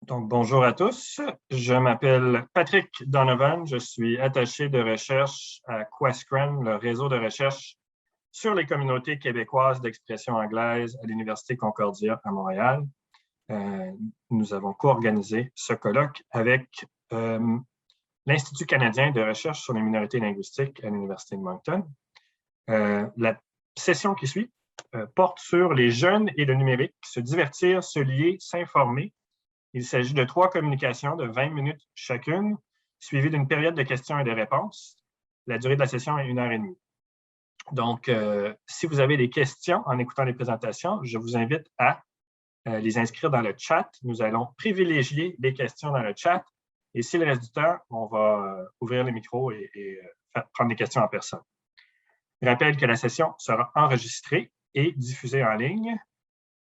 Donc, bonjour à tous. Je m'appelle Patrick Donovan. Je suis attaché de recherche à Questcran, le réseau de recherche sur les communautés québécoises d'expression anglaise à l'Université Concordia à Montréal. Nous avons co-organisé ce colloque avec l'Institut canadien de recherche sur les minorités linguistiques à l'Université de Moncton. La session qui suit porte sur les jeunes et le numérique, se divertir, se lier, s'informer. Il s'agit de 3 communications de 20 minutes chacune, suivies d'une période de questions et de réponses. La durée de la session est 1h30. Donc, si vous avez des questions en écoutant les présentations, je vous invite à les inscrire dans le chat. Nous allons privilégier les questions dans le chat. Et si le reste du temps, on va ouvrir les micros et prendre des questions en personne. Je rappelle que la session sera enregistrée et diffusée en ligne.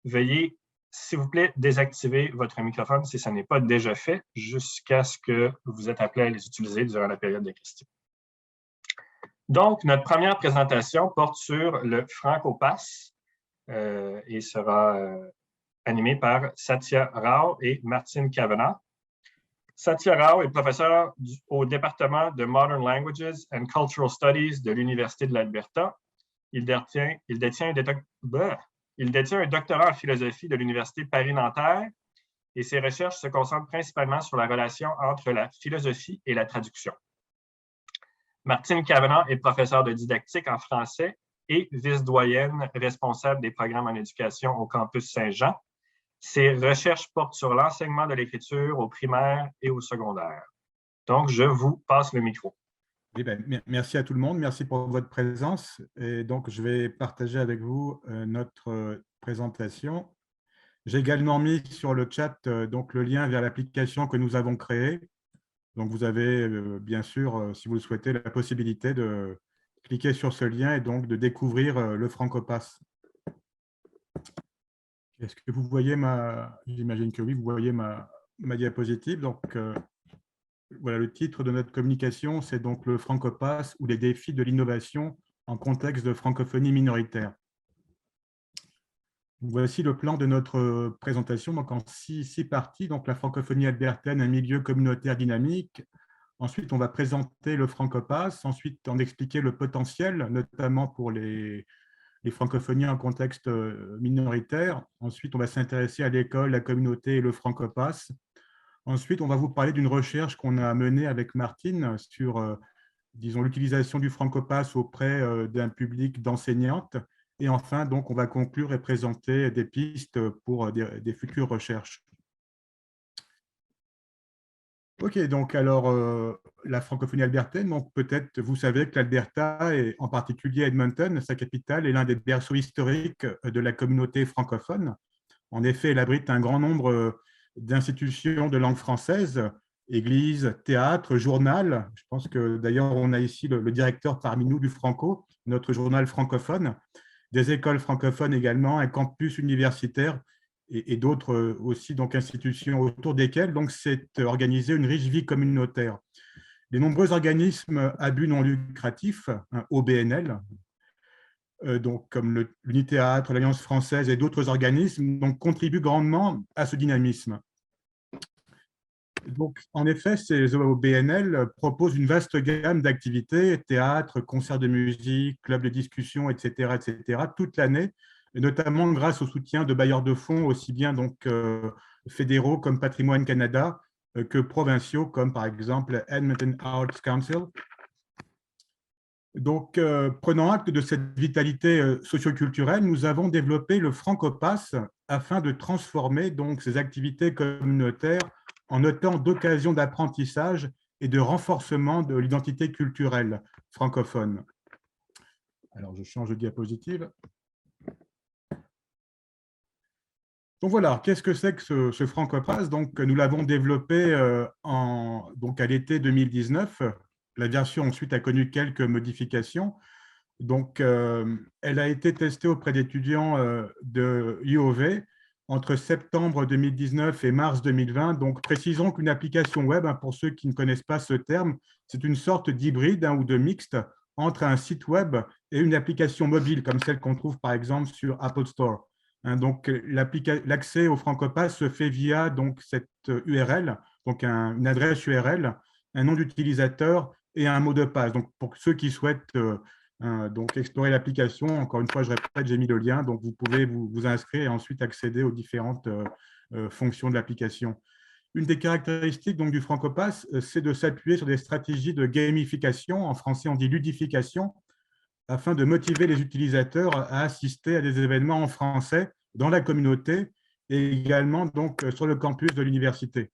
Veuillez, s'il vous plaît, désactiver votre microphone si ce n'est pas déjà fait, jusqu'à ce que vous êtes appelé à les utiliser durant la période de questions. Donc, notre première présentation porte sur le FrancoPass et sera animée par Satya Rao et Martine Kavanagh. Satya Rao est professeur au département de Modern Languages and Cultural Studies de l'Université de l'Alberta. Il détient un doctorat en philosophie de l'Université Paris-Nanterre et ses recherches se concentrent principalement sur la relation entre la philosophie et la traduction. Martine Kavanagh est professeure de didactique en français et vice-doyenne responsable des programmes en éducation au campus Saint-Jean. Ses recherches portent sur l'enseignement de l'écriture au primaire et au secondaire. Donc, je vous passe le micro. Oui, merci à tout le monde, merci pour votre présence. Et donc, je vais partager avec vous notre présentation. J'ai également mis sur le chat donc, le lien vers l'application que nous avons créée. Donc, vous avez bien sûr, si vous le souhaitez, la possibilité de cliquer sur ce lien et donc de découvrir le FrancoPass. Est-ce que vous voyez j'imagine que oui, vous voyez ma diapositive. Donc, voilà, le titre de notre communication, c'est donc le FrancoPass ou les défis de l'innovation en contexte de francophonie minoritaire. Voici le plan de notre présentation, donc en 6 parties. Donc, la francophonie albertaine, un milieu communautaire dynamique. Ensuite, on va présenter le FrancoPass. Ensuite, en expliquer le potentiel, notamment pour les francophonies en contexte minoritaire. Ensuite, on va s'intéresser à l'école, la communauté et le FrancoPass. Ensuite, on va vous parler d'une recherche qu'on a menée avec Martine sur, disons, l'utilisation du FrancoPass auprès d'un public d'enseignantes. Et enfin, donc, on va conclure et présenter des pistes pour des futures recherches. OK, donc alors, la francophonie albertaine, donc peut-être vous savez que l'Alberta, et en particulier Edmonton, sa capitale, est l'un des berceaux historiques de la communauté francophone. En effet, elle abrite un grand nombre d'institutions de langue française, églises, théâtres, journal. Je pense que d'ailleurs, on a ici le directeur parmi nous du Franco, notre journal francophone, des écoles francophones également, un campus universitaire et d'autres aussi donc, institutions autour desquelles s'est organisée une riche vie communautaire. Les nombreux organismes à but non lucratif, OBNL, donc comme l'Unithéâtre, l'Alliance française et d'autres organismes, donc, contribuent grandement à ce dynamisme. Donc, en effet, ces OBNL proposent une vaste gamme d'activités, théâtre, concerts de musique, clubs de discussion, etc., toute l'année, et notamment grâce au soutien de bailleurs de fonds aussi bien donc, fédéraux comme Patrimoine Canada que provinciaux comme par exemple Edmonton Arts Council. Donc, prenant acte de cette vitalité socioculturelle, nous avons développé le FrancoPass afin de transformer donc, ces activités communautaires en autant d'occasions d'apprentissage et de renforcement de l'identité culturelle francophone. Alors, je change de diapositive. Donc voilà, qu'est-ce que c'est que ce FrancoPass? Donc, nous l'avons développé à l'été 2019. La version ensuite a connu quelques modifications. Donc, elle a été testée auprès d'étudiants de UOV entre septembre 2019 et mars 2020. Donc, précisons qu'une application web, pour ceux qui ne connaissent pas ce terme, c'est une sorte d'hybride ou de mixte entre un site web et une application mobile, comme celle qu'on trouve par exemple sur Apple Store. Hein, donc, l'accès au Francopass se fait via donc, cette URL, donc une adresse URL, un nom d'utilisateur et un mot de passe. Donc, pour ceux qui souhaitent donc explorer l'application, encore une fois, je répète, j'ai mis le lien, donc vous pouvez vous inscrire et ensuite accéder aux différentes fonctions de l'application. Une des caractéristiques donc, du Francopass, c'est de s'appuyer sur des stratégies de gamification, en français on dit ludification, afin de motiver les utilisateurs à assister à des événements en français dans la communauté et également donc, sur le campus de l'université.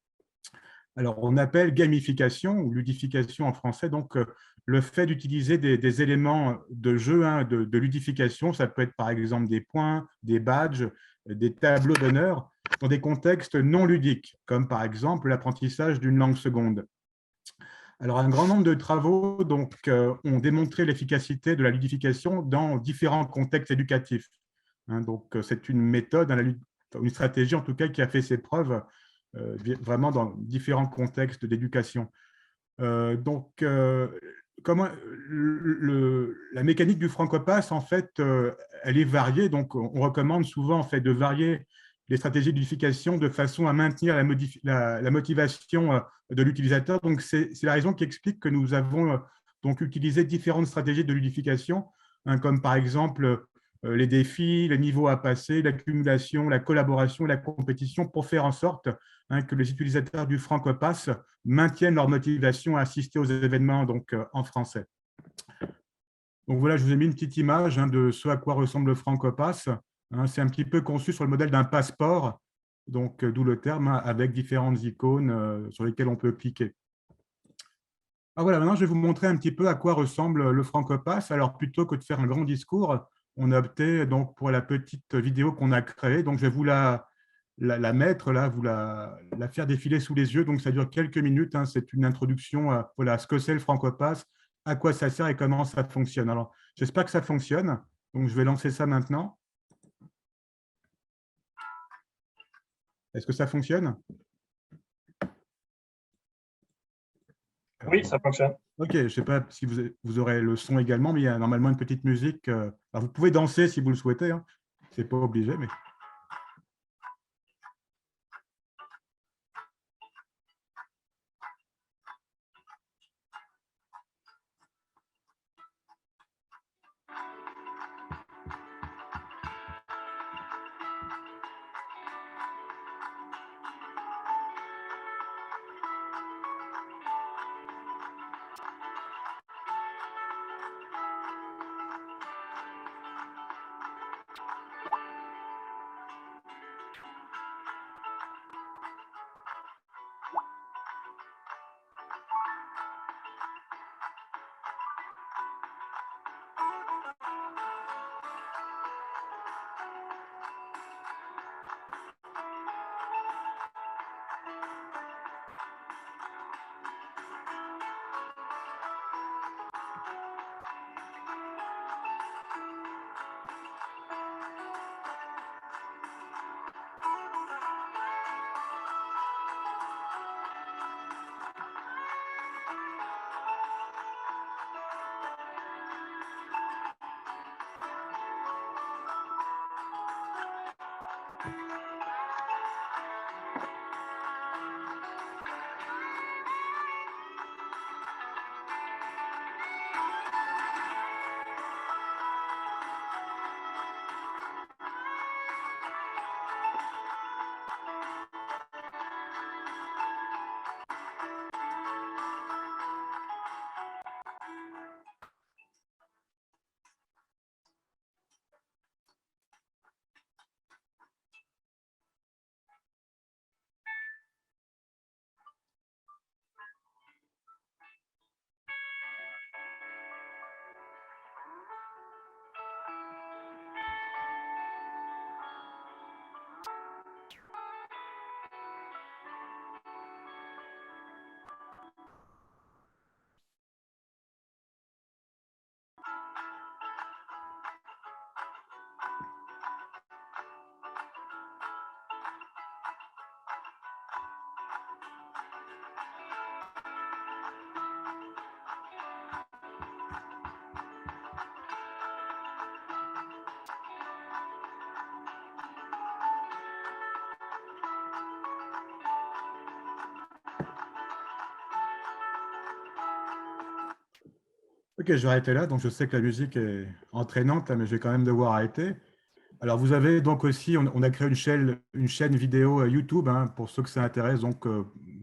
Alors, on appelle gamification ou ludification en français, donc le fait d'utiliser des éléments de jeu, hein, de ludification. Ça peut être par exemple des points, des badges, des tableaux d'honneur dans des contextes non ludiques, comme par exemple l'apprentissage d'une langue seconde. Alors, un grand nombre de travaux donc, ont démontré l'efficacité de la ludification dans différents contextes éducatifs. Hein, donc, c'est une méthode, une stratégie en tout cas, qui a fait ses preuves vraiment dans différents contextes d'éducation. Donc, la mécanique du Francopass, en fait, elle est variée. Donc, on recommande souvent en fait, de varier les stratégies d'unification de façon à maintenir la motivation de l'utilisateur. Donc, c'est la raison qui explique que nous avons donc utilisé différentes stratégies de ludification, hein, comme par exemple les défis, les niveaux à passer, l'accumulation, la collaboration, la compétition, pour faire en sorte hein, que les utilisateurs du Francopass maintiennent leur motivation à assister aux événements donc, en français. Donc voilà, je vous ai mis une petite image hein, de ce à quoi ressemble le Francopass. Hein, c'est un petit peu conçu sur le modèle d'un passeport, donc d'où le terme, hein, avec différentes icônes sur lesquelles on peut cliquer. Ah, voilà, maintenant je vais vous montrer un petit peu à quoi ressemble le Francopass. Alors plutôt que de faire un grand discours, on a opté donc pour la petite vidéo qu'on a créée. Donc je vais vous la mettre là, vous la faire défiler sous les yeux. Donc ça dure quelques minutes. Hein. C'est une introduction à voilà, ce que c'est le Francopass, à quoi ça sert et comment ça fonctionne. Alors j'espère que ça fonctionne. Donc je vais lancer ça maintenant. Est-ce que ça fonctionne? Oui, ça fonctionne. Ok, je ne sais pas si vous aurez le son également, mais il y a normalement une petite musique. Alors vous pouvez danser si vous le souhaitez. Hein. Ce n'est pas obligé, mais… Ok, je vais arrêter là. Donc, je sais que la musique est entraînante, hein, mais je vais quand même devoir arrêter. Alors, vous avez donc aussi, on a créé une chaîne vidéo YouTube, hein, pour ceux que ça intéresse, donc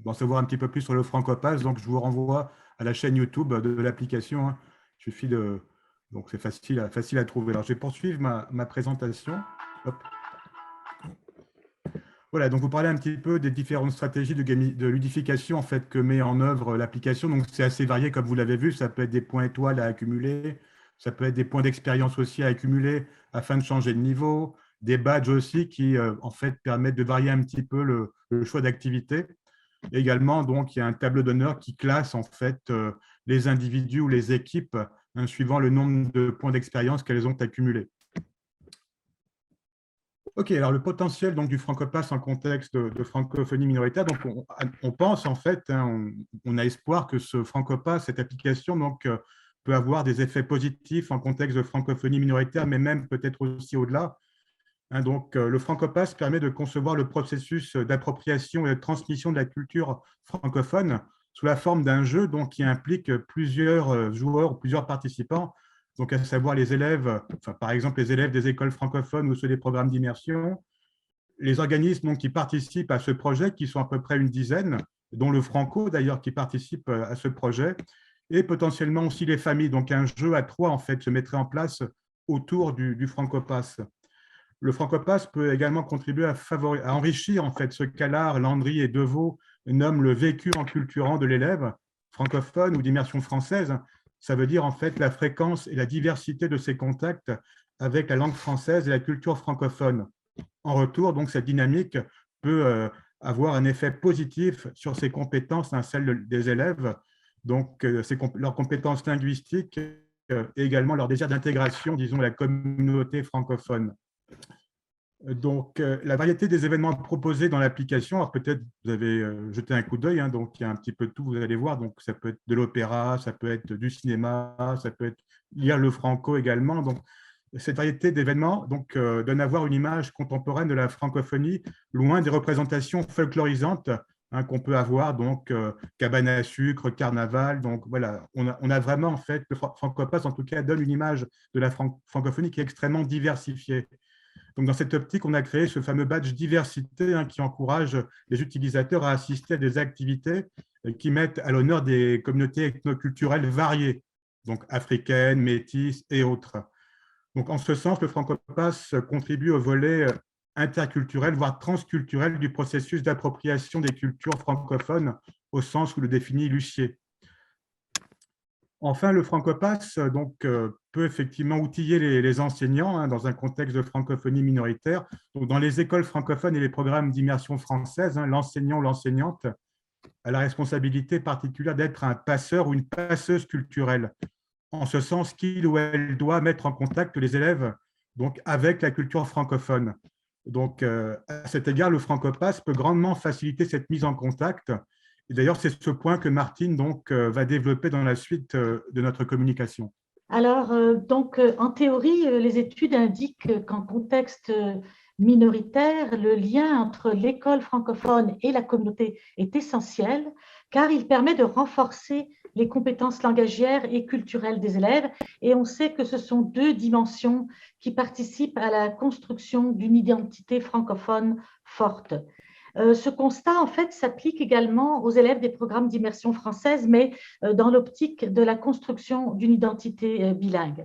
d'en savoir un petit peu plus sur le Francopass. Donc, je vous renvoie à la chaîne YouTube de l'application, hein. Il suffit de. Donc, c'est facile à trouver. Alors, je vais poursuivre ma présentation. Hop. Voilà, donc vous parlez un petit peu des différentes stratégies de ludification en fait, que met en œuvre l'application. Donc, c'est assez varié, comme vous l'avez vu. Ça peut être des points étoiles à accumuler, ça peut être des points d'expérience aussi à accumuler afin de changer de niveau, des badges aussi qui, en fait, permettent de varier un petit peu le choix d'activité. Également, donc, il y a un tableau d'honneur qui classe en fait les individus ou les équipes, hein, suivant le nombre de points d'expérience qu'elles ont accumulés. Ok, alors le potentiel donc, du Francopass en contexte de francophonie minoritaire, donc on pense en fait, hein, on a espoir que ce Francopass, cette application, donc, peut avoir des effets positifs en contexte de francophonie minoritaire, mais même peut-être aussi au-delà, hein. Donc, le Francopass permet de concevoir le processus d'appropriation et de transmission de la culture francophone sous la forme d'un jeu donc, qui implique plusieurs joueurs, plusieurs participants, donc à savoir les élèves, enfin, par exemple les élèves des écoles francophones ou ceux des programmes d'immersion, les organismes donc, qui participent à ce projet, qui sont à peu près une dizaine, dont le Franco d'ailleurs qui participe à ce projet, et potentiellement aussi les familles. Donc un jeu à trois en fait se mettrait en place autour du Francopass. Le Francopass peut également contribuer à enrichir en fait ce qu'Allard, Landry et Deveau nomment le vécu enculturant de l'élève francophone ou d'immersion française. Ça veut dire en fait la fréquence et la diversité de ses contacts avec la langue française et la culture francophone. En retour, donc, cette dynamique peut avoir un effet positif sur ses compétences, hein, celles des élèves, donc leurs compétences linguistiques et également leur désir d'intégration, disons, à la communauté francophone. Donc, la variété des événements proposés dans l'application, alors peut-être vous avez jeté un coup d'œil, hein, donc il y a un petit peu de tout, vous allez voir, donc ça peut être de l'opéra, ça peut être du cinéma, ça peut être lire le franco également. Donc, cette variété d'événements donc, donne à voir une image contemporaine de la francophonie, loin des représentations folklorisantes, hein, qu'on peut avoir, donc cabane à sucre, carnaval. Donc voilà, on a vraiment en fait, le Francopass en tout cas donne une image de la francophonie qui est extrêmement diversifiée. Donc, dans cette optique, on a créé ce fameux badge diversité, hein, qui encourage les utilisateurs à assister à des activités qui mettent à l'honneur des communautés ethnoculturelles variées, donc africaines, métisses et autres. Donc, en ce sens, le Francopass contribue au volet interculturel, voire transculturel du processus d'appropriation des cultures francophones au sens où le définit Lucier. Enfin, le Francopass donc, peut effectivement outiller les enseignants, hein, dans un contexte de francophonie minoritaire. Donc, dans les écoles francophones et les programmes d'immersion française, hein, l'enseignant ou l'enseignante a la responsabilité particulière d'être un passeur ou une passeuse culturelle, en ce sens qu'il ou elle doit mettre en contact les élèves donc, avec la culture francophone. Donc, à cet égard, le Francopass peut grandement faciliter cette mise en contact. Et d'ailleurs, c'est ce point que Martine donc, va développer dans la suite de notre communication. Alors, en théorie, les études indiquent qu'en contexte minoritaire, le lien entre l'école francophone et la communauté est essentiel, car il permet de renforcer les compétences langagières et culturelles des élèves. Et on sait que ce sont deux dimensions qui participent à la construction d'une identité francophone forte. Ce constat, en fait, s'applique également aux élèves des programmes d'immersion française, mais dans l'optique de la construction d'une identité bilingue.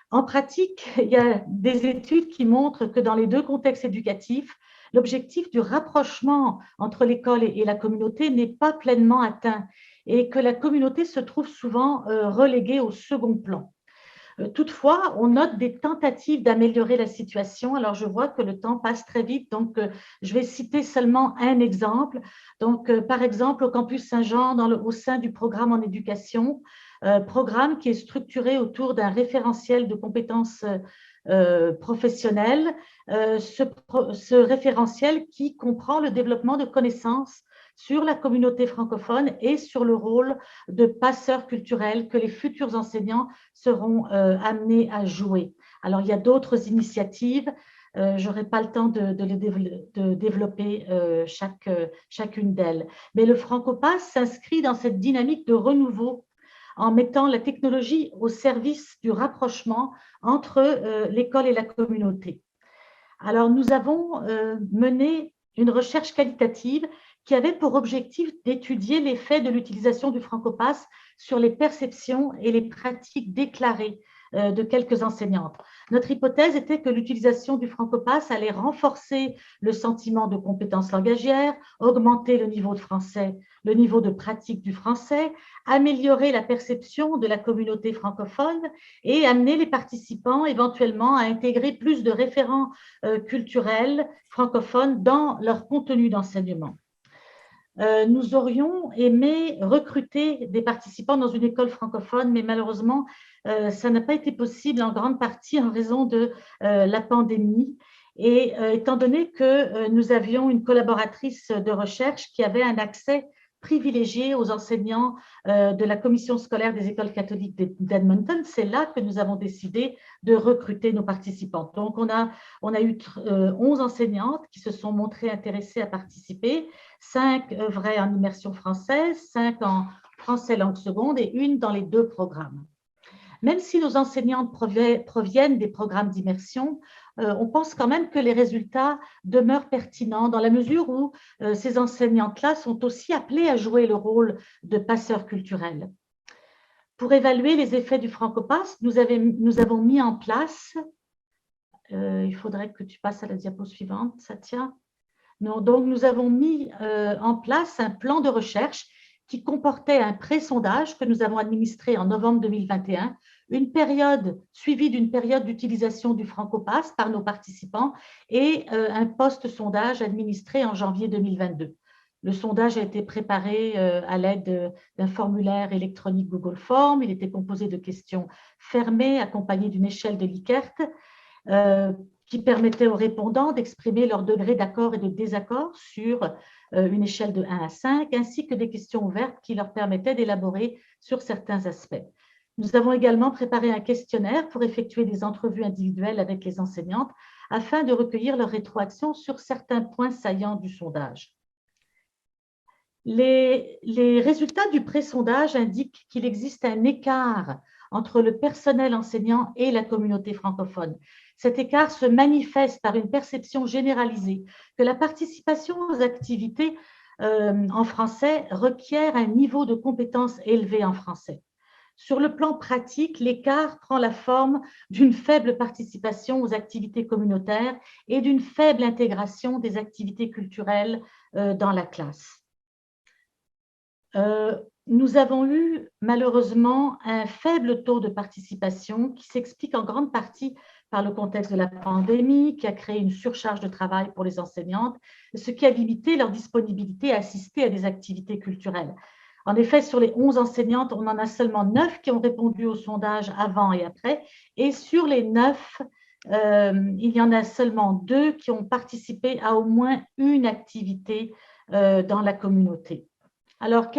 En pratique, il y a des études qui montrent que dans les deux contextes éducatifs, l'objectif du rapprochement entre l'école et la communauté n'est pas pleinement atteint et que la communauté se trouve souvent reléguée au second plan. Toutefois, on note des tentatives d'améliorer la situation. Alors, je vois que le temps passe très vite, donc je vais citer seulement un exemple. Donc, par exemple, au campus Saint-Jean, au sein du programme en éducation, programme qui est structuré autour d'un référentiel de compétences professionnelles. Ce référentiel qui comprend le développement de connaissances sur la communauté francophone et sur le rôle de passeur culturel que les futurs enseignants seront amenés à jouer. Alors, il y a d'autres initiatives. Je n'aurai pas le temps de développer chacune d'elles. Mais le Francopass s'inscrit dans cette dynamique de renouveau en mettant la technologie au service du rapprochement entre l'école et la communauté. Alors, nous avons mené une recherche qualitative qui avait pour objectif d'étudier l'effet de l'utilisation du Francopass sur les perceptions et les pratiques déclarées de quelques enseignantes. Notre hypothèse était que l'utilisation du Francopass allait renforcer le sentiment de compétence langagière, augmenter le niveau de français, le niveau de pratique du français, améliorer la perception de la communauté francophone et amener les participants éventuellement à intégrer plus de référents culturels francophones dans leur contenu d'enseignement. Nous aurions aimé recruter des participants dans une école francophone, mais malheureusement, ça n'a pas été possible en grande partie en raison de la pandémie. Et étant donné que nous avions une collaboratrice de recherche qui avait un accès privilégié aux enseignants de la commission scolaire des écoles catholiques d'Edmonton, c'est là que nous avons décidé de recruter nos participants. Donc, on a eu 11 enseignantes qui se sont montrées intéressées à participer, 5 œuvraient en immersion française, 5 en français langue seconde et une dans les 2 programmes. Même si nos enseignantes proviennent des programmes d'immersion, on pense quand même que les résultats demeurent pertinents dans la mesure où ces enseignantes-là sont aussi appelées à jouer le rôle de passeurs culturels. Pour évaluer les effets du Francopass, nous avons mis en place, il faudrait que tu passes à la diapo suivante, Satya. Donc, nous avons mis en place un plan de recherche qui comportait un pré-sondage que nous avons administré en novembre 2021, une période suivie d'une période d'utilisation du Francopass par nos participants et un post-sondage administré en janvier 2022. Le sondage a été préparé à l'aide d'un formulaire électronique Google Forms. Il était composé de questions fermées accompagnées d'une échelle de Likert qui permettait aux répondants d'exprimer leur degré d'accord et de désaccord sur une échelle de 1 à 5, ainsi que des questions ouvertes qui leur permettaient d'élaborer sur certains aspects. Nous avons également préparé un questionnaire pour effectuer des entrevues individuelles avec les enseignantes afin de recueillir leur rétroaction sur certains points saillants du sondage. Les résultats du pré-sondage indiquent qu'il existe un écart entre le personnel enseignant et la communauté francophone. Cet écart se manifeste par une perception généralisée que la participation aux activités en français requiert un niveau de compétence élevé en français. Sur le plan pratique, l'écart prend la forme d'une faible participation aux activités communautaires et d'une faible intégration des activités culturelles dans la classe. Nous avons eu malheureusement un faible taux de participation qui s'explique en grande partie par le contexte de la pandémie, qui a créé une surcharge de travail pour les enseignantes, ce qui a limité leur disponibilité à assister à des activités culturelles. En effet, sur les 11 enseignantes, on en a seulement 9 qui ont répondu au sondage avant et après, et sur les 9, il y en a seulement 2 qui ont participé à au moins une activité dans la communauté. Alors,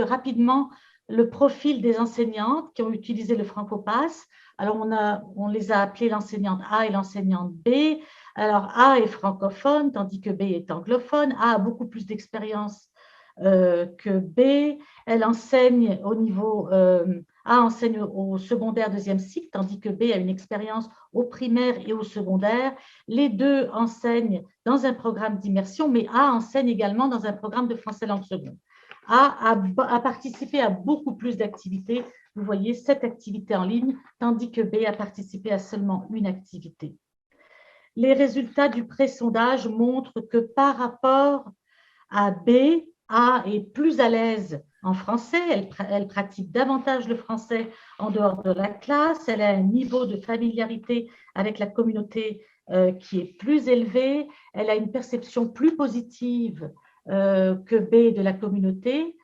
rapidement, le profil des enseignantes qui ont utilisé le Francopass. Alors, on les a appelées l'enseignante A et l'enseignante B. Alors, A est francophone, tandis que B est anglophone. A a beaucoup plus d'expérience que B. Elle enseigne A enseigne au secondaire deuxième cycle, tandis que B a une expérience au primaire et au secondaire. Les deux enseignent dans un programme d'immersion, mais A enseigne également dans un programme de français langue seconde. A participé à beaucoup plus d'activités. Vous voyez, 7 activités en ligne, tandis que B a participé à seulement une activité. Les résultats du pré-sondage montrent que par rapport à B, A est plus à l'aise en français, elle pratique davantage le français en dehors de la classe, elle a un niveau de familiarité avec la communauté qui est plus élevé, elle a une perception plus positive que B de la communauté,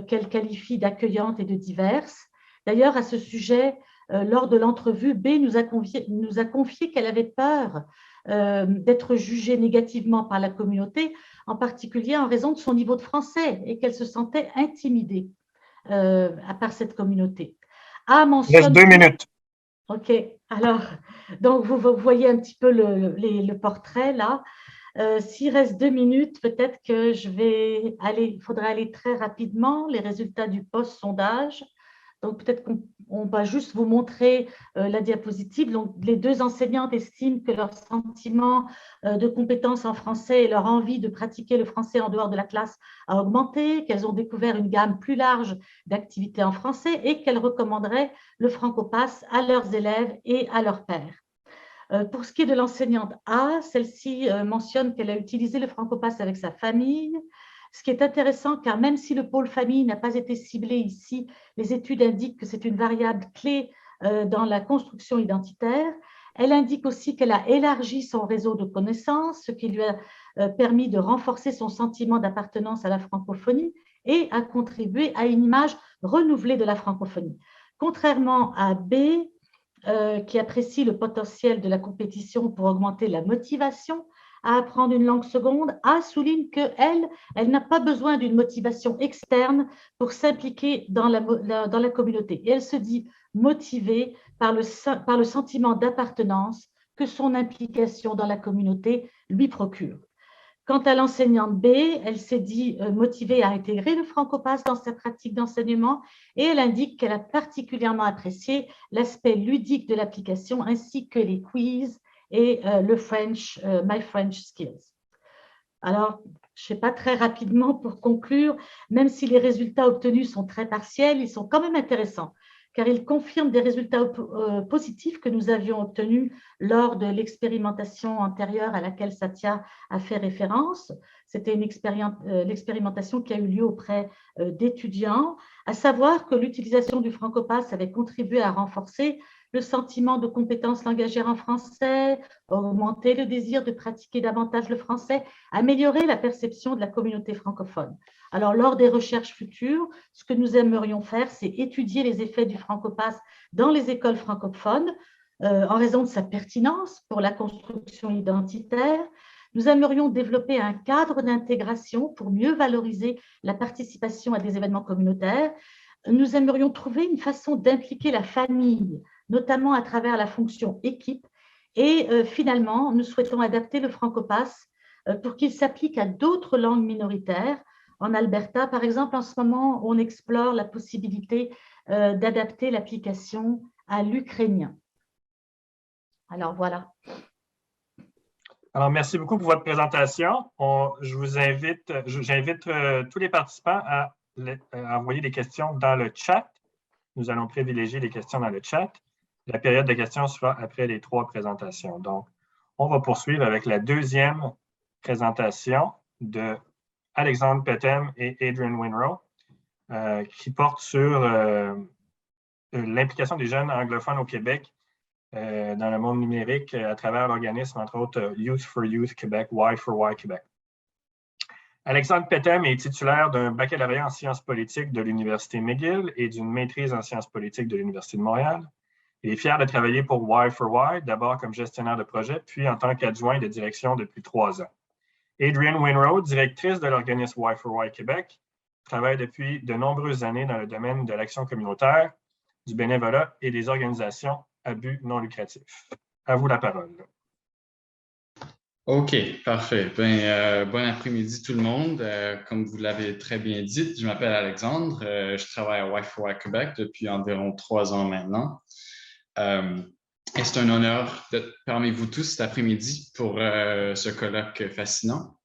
qu'elle qualifie d'accueillante et de diverse. D'ailleurs, à ce sujet, lors de l'entrevue, B nous a confié qu'elle avait peur d'être jugée négativement par la communauté, en particulier en raison de son niveau de français, et qu'elle se sentait intimidée par cette communauté. A mentionne… Reste 2 minutes. OK. Alors, donc vous voyez un petit peu le portrait là. S'il reste 2 minutes, peut-être que il faudrait aller très rapidement, les résultats du post-sondage. Donc, peut-être qu'on va juste vous montrer la diapositive. Donc, les deux enseignantes estiment que leur sentiment de compétence en français et leur envie de pratiquer le français en dehors de la classe a augmenté, qu'elles ont découvert une gamme plus large d'activités en français et qu'elles recommanderaient le Francopass à leurs élèves et à leurs pairs. Pour ce qui est de l'enseignante A, celle-ci mentionne qu'elle a utilisé le Francopass avec sa famille, ce qui est intéressant car même si le pôle famille n'a pas été ciblé ici, les études indiquent que c'est une variable clé dans la construction identitaire. Elle indique aussi qu'elle a élargi son réseau de connaissances, ce qui lui a permis de renforcer son sentiment d'appartenance à la francophonie et a contribué à une image renouvelée de la francophonie. Contrairement à B, qui apprécie le potentiel de la compétition pour augmenter la motivation à apprendre une langue seconde, A souligne qu'elle n'a pas besoin d'une motivation externe pour s'impliquer dans la communauté. Et elle se dit motivée par le sentiment d'appartenance que son implication dans la communauté lui procure. Quant à l'enseignante B, elle s'est dit motivée à intégrer le Francopass dans sa pratique d'enseignement et elle indique qu'elle a particulièrement apprécié l'aspect ludique de l'application ainsi que les quiz et le French, My French Skills. Alors, je ne sais pas, très rapidement pour conclure, même si les résultats obtenus sont très partiels, ils sont quand même intéressants car ils confirment des résultats positifs que nous avions obtenus lors de l'expérimentation antérieure à laquelle Satya a fait référence. C'était l'expérimentation qui a eu lieu auprès d'étudiants, à savoir que l'utilisation du Francopass avait contribué à renforcer le sentiment de compétence langagière en français, augmenter le désir de pratiquer davantage le français, améliorer la perception de la communauté francophone. Alors, lors des recherches futures, ce que nous aimerions faire, c'est étudier les effets du Francopass dans les écoles francophones en raison de sa pertinence pour la construction identitaire. Nous aimerions développer un cadre d'intégration pour mieux valoriser la participation à des événements communautaires. Nous aimerions trouver une façon d'impliquer la famille, notamment à travers la fonction équipe. Et finalement, nous souhaitons adapter le Francopass pour qu'il s'applique à d'autres langues minoritaires. En Alberta, par exemple, en ce moment, on explore la possibilité d'adapter l'application à l'ukrainien. Alors, voilà. Alors, merci beaucoup pour votre présentation. J'invite tous les participants à envoyer des questions dans le chat. Nous allons privilégier les questions dans le chat. La période de questions sera après les 3 présentations. Donc, on va poursuivre avec la deuxième présentation de Alexandre Petem et Adrian Winrow, qui porte sur l'implication des jeunes anglophones au Québec dans le monde numérique à travers l'organisme, entre autres, Youth for Youth Québec, Y for Y Québec. Alexandre Petem est titulaire d'un baccalauréat en sciences politiques de l'Université McGill et d'une maîtrise en sciences politiques de l'Université de Montréal. Il est fier de travailler pour Y for Y, d'abord comme gestionnaire de projet, puis en tant qu'adjoint de direction depuis 3 ans. Adrian Winrow, directrice de l'organisme Y for Y Québec, travaille depuis de nombreuses années dans le domaine de l'action communautaire, du bénévolat et des organisations à but non lucratif. À vous la parole. OK, parfait. Bon après-midi tout le monde. Comme vous l'avez très bien dit, je m'appelle Alexandre. Je travaille à Y for Y Québec depuis environ 3 ans maintenant. Et c'est un honneur d'être parmi vous tous cet après-midi pour ce colloque fascinant.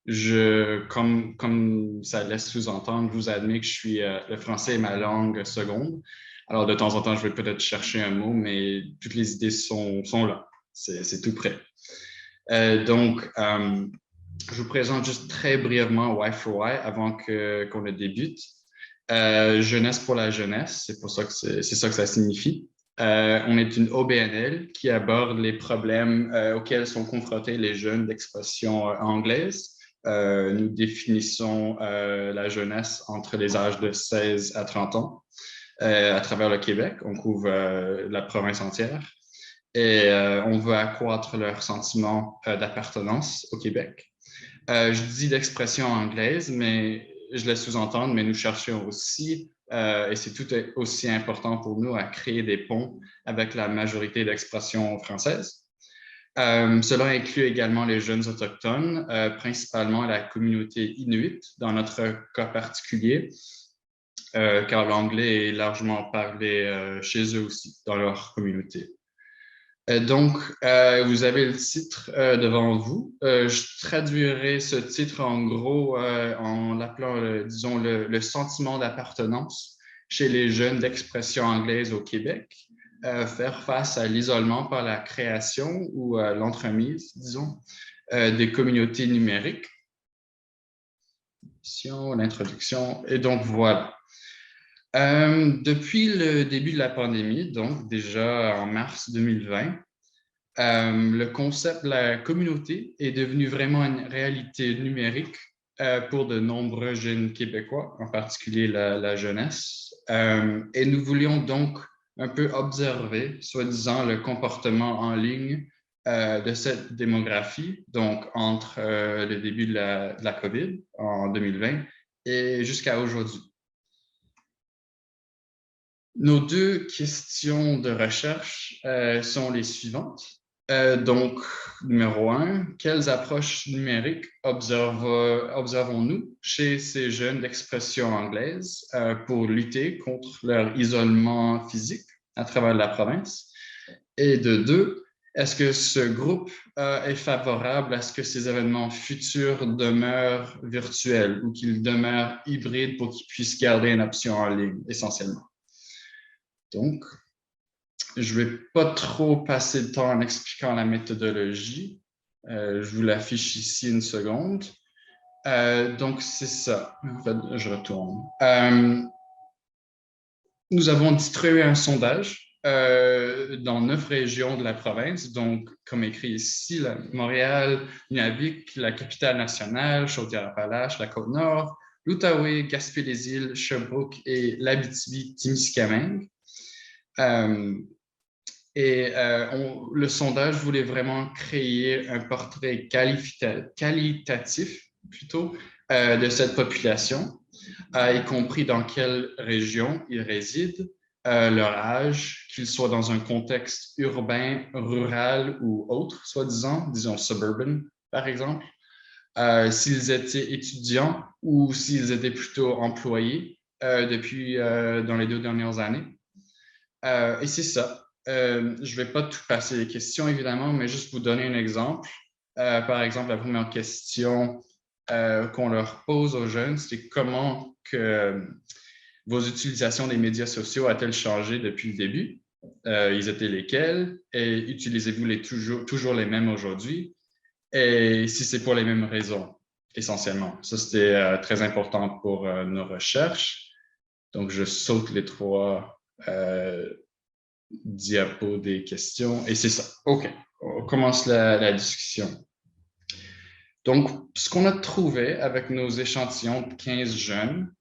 Comme ça laisse sous-entendre, je vous admets que le français est ma langue seconde. Alors, de temps en temps, je vais peut-être chercher un mot, mais toutes les idées sont là. C'est tout prêt. Donc, je vous présente juste très brièvement Y for Y avant qu'on le débute. Jeunesse pour la jeunesse, c'est ça que ça signifie. On est une OBNL qui aborde les problèmes auxquels sont confrontés les jeunes d'expression anglaise. Nous définissons la jeunesse entre les âges de 16 à 30 ans à travers le Québec. On couvre la province entière. Et on veut accroître leur sentiment d'appartenance au Québec. Je dis d'expression anglaise, mais je laisse sous-entendre, mais nous cherchons aussi, et c'est tout aussi important pour nous, à créer des ponts avec la majorité d'expression française. Cela inclut également les jeunes autochtones, principalement la communauté inuit, dans notre cas particulier. car l'anglais est largement parlé chez eux aussi, dans leur communauté. Donc, vous avez le titre devant vous. Je traduirai ce titre en gros en l'appelant, disons, le sentiment d'appartenance chez les jeunes d'expression anglaise au Québec, faire face à l'isolement par la création ou l'entremise, disons, des communautés numériques. L'introduction. Et donc, voilà. Depuis le début de la pandémie, donc déjà en mars 2020, le concept de la communauté est devenu vraiment une réalité numérique pour de nombreux jeunes Québécois, en particulier la jeunesse. Et nous voulions donc un peu observer, soi-disant, le comportement en ligne de cette démographie, donc entre le début de la COVID en 2020 et jusqu'à aujourd'hui. Nos deux questions de recherche sont les suivantes. Donc, numéro 1, quelles approches numériques observons-nous chez ces jeunes d'expression anglaise pour lutter contre leur isolement physique à travers la province? Et de 2, est-ce que ce groupe est favorable à ce que ces événements futurs demeurent virtuels ou qu'ils demeurent hybrides pour qu'ils puissent garder une option en ligne, essentiellement? Donc, je ne vais pas trop passer de temps en expliquant la méthodologie. Je vous l'affiche ici une seconde. Donc, c'est ça. En fait, je retourne. Nous avons distribué un sondage dans 9 régions de la province. Donc, comme écrit ici, Montréal, Nunavik, la capitale nationale, Chaudière-Appalaches, la Côte-Nord, l'Outaouais, Gaspé-les-Îles, Sherbrooke et l'Abitibi-Témiscamingue. Le sondage voulait vraiment créer un portrait qualitatif plutôt de cette population, y compris dans quelle région ils résident, leur âge, qu'ils soient dans un contexte urbain, rural ou autre, soi-disant, disons suburban par exemple, s'ils étaient étudiants ou s'ils étaient plutôt employés dans les 2 dernières années. Et c'est ça. Je ne vais pas tout passer les questions, évidemment, mais juste vous donner un exemple. Par exemple, la première question qu'on leur pose aux jeunes, c'est comment que vos utilisations des médias sociaux a-t-elle changé depuis le début? Ils étaient lesquels? Et utilisez-vous toujours les mêmes aujourd'hui? Et si c'est pour les mêmes raisons, essentiellement. Ça, c'était très important pour nos recherches. Donc, je saute les 3 diapo des questions. Et c'est ça. OK. On commence la discussion. Donc, ce qu'on a trouvé avec nos échantillons de 15 jeunes,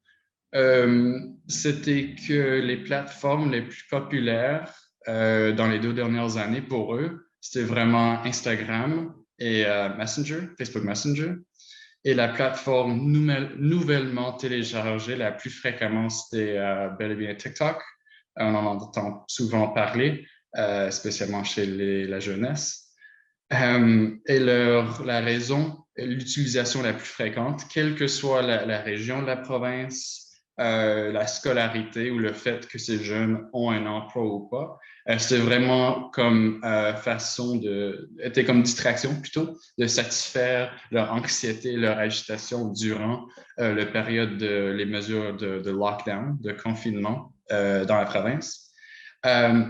c'était que les plateformes les plus populaires dans les 2 dernières années pour eux, c'était vraiment Instagram et Facebook Messenger. Et la plateforme nouvellement téléchargée la plus fréquemment, c'était bel et bien TikTok. On en entend souvent parler, spécialement chez la jeunesse. Et la raison, l'utilisation la plus fréquente, quelle que soit la région de la province, la scolarité ou le fait que ces jeunes ont un emploi ou pas, c'était vraiment comme était comme distraction plutôt, de satisfaire leur anxiété, leur agitation durant la période les mesures de lockdown, de confinement dans la province.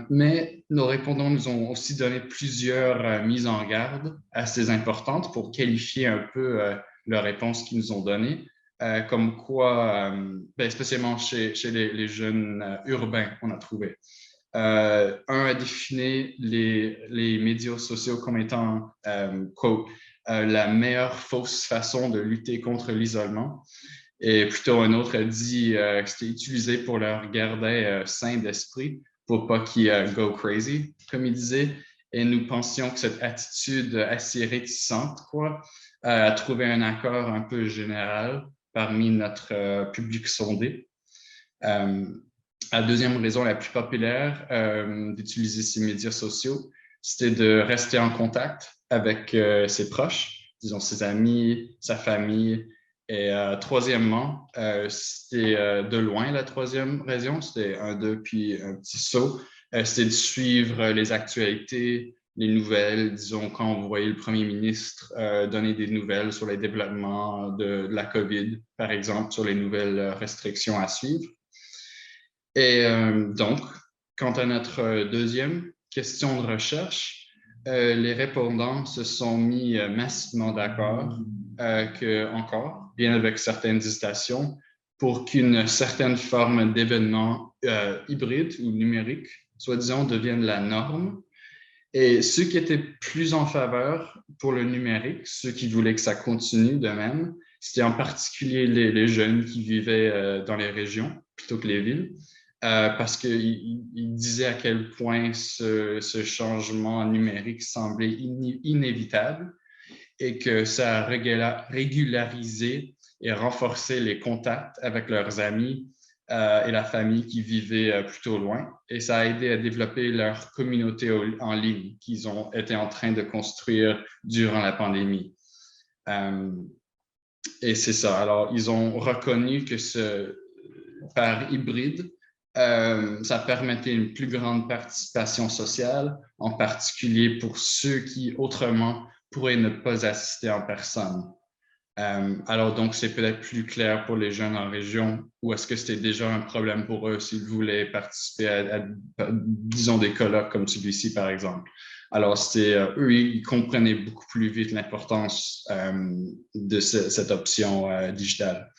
Mais nos répondants nous ont aussi donné plusieurs mises en garde assez importantes pour qualifier un peu leurs réponses qu'ils nous ont données, comme quoi, spécialement chez les jeunes urbains, on a trouvé. Un a défini les médias sociaux comme étant, quote, la meilleure fausse façon de lutter contre l'isolement. Et plutôt un autre a dit que c'était utilisé pour leur garder sain d'esprit, pour pas qu'ils go crazy, comme il disait. Et nous pensions que cette attitude assez réticente, a trouvé un accord un peu général parmi notre public sondé. La deuxième raison la plus populaire d'utiliser ces médias sociaux, c'était de rester en contact avec ses proches, disons ses amis, sa famille, Et troisièmement, c'était de loin la troisième raison, c'était 1, 2, puis un petit saut. C'était de suivre les actualités, les nouvelles, disons, quand vous voyez le premier ministre donner des nouvelles sur les développements de la COVID, par exemple, sur les nouvelles restrictions à suivre. Et donc, quant à notre deuxième question de recherche, les répondants se sont mis massivement d'accord encore, bien avec certaines hésitations, pour qu'une certaine forme d'événement hybride ou numérique, soi-disant, devienne la norme. Et ceux qui étaient plus en faveur pour le numérique, ceux qui voulaient que ça continue de même, c'était en particulier les jeunes qui vivaient dans les régions plutôt que les villes, parce qu'ils disaient à quel point ce changement numérique semblait inévitable et que ça a régularisé et renforcé les contacts avec leurs amis et la famille qui vivaient plutôt loin. Et ça a aidé à développer leur communauté en ligne qu'ils ont été en train de construire durant la pandémie. Et c'est ça. Alors, ils ont reconnu que par hybride, ça permettait une plus grande participation sociale, en particulier pour ceux qui, autrement, pourraient ne pas assister en personne. Alors, donc, c'est peut-être plus clair pour les jeunes en région, ou est-ce que c'était déjà un problème pour eux s'ils voulaient participer à disons, des colloques comme celui-ci, par exemple. Alors, eux, ils comprenaient beaucoup plus vite l'importance de cette option digitale.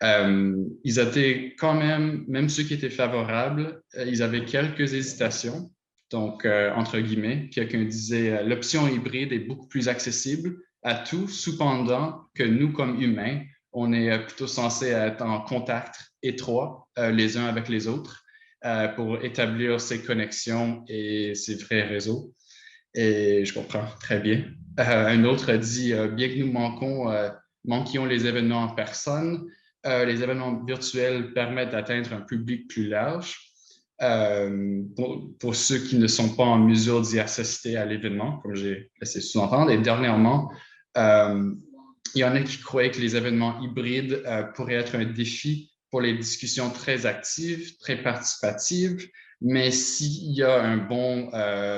Ils étaient quand même ceux qui étaient favorables, ils avaient quelques hésitations. Donc, entre guillemets, quelqu'un disait l'option hybride est beaucoup plus accessible à tous, cependant que nous, comme humains, on est plutôt censé être en contact étroit les uns avec les autres pour établir ces connexions et ces vrais réseaux. Et je comprends très bien. Un autre a dit, bien que nous manquions les événements en personne, les événements virtuels permettent d'atteindre un public plus large. Pour ceux qui ne sont pas en mesure d'y assister à l'événement, comme j'ai laissé sous-entendre. Et dernièrement, il y en a qui croyaient que les événements hybrides pourraient être un défi pour les discussions très actives, très participatives, mais s'il y a un bon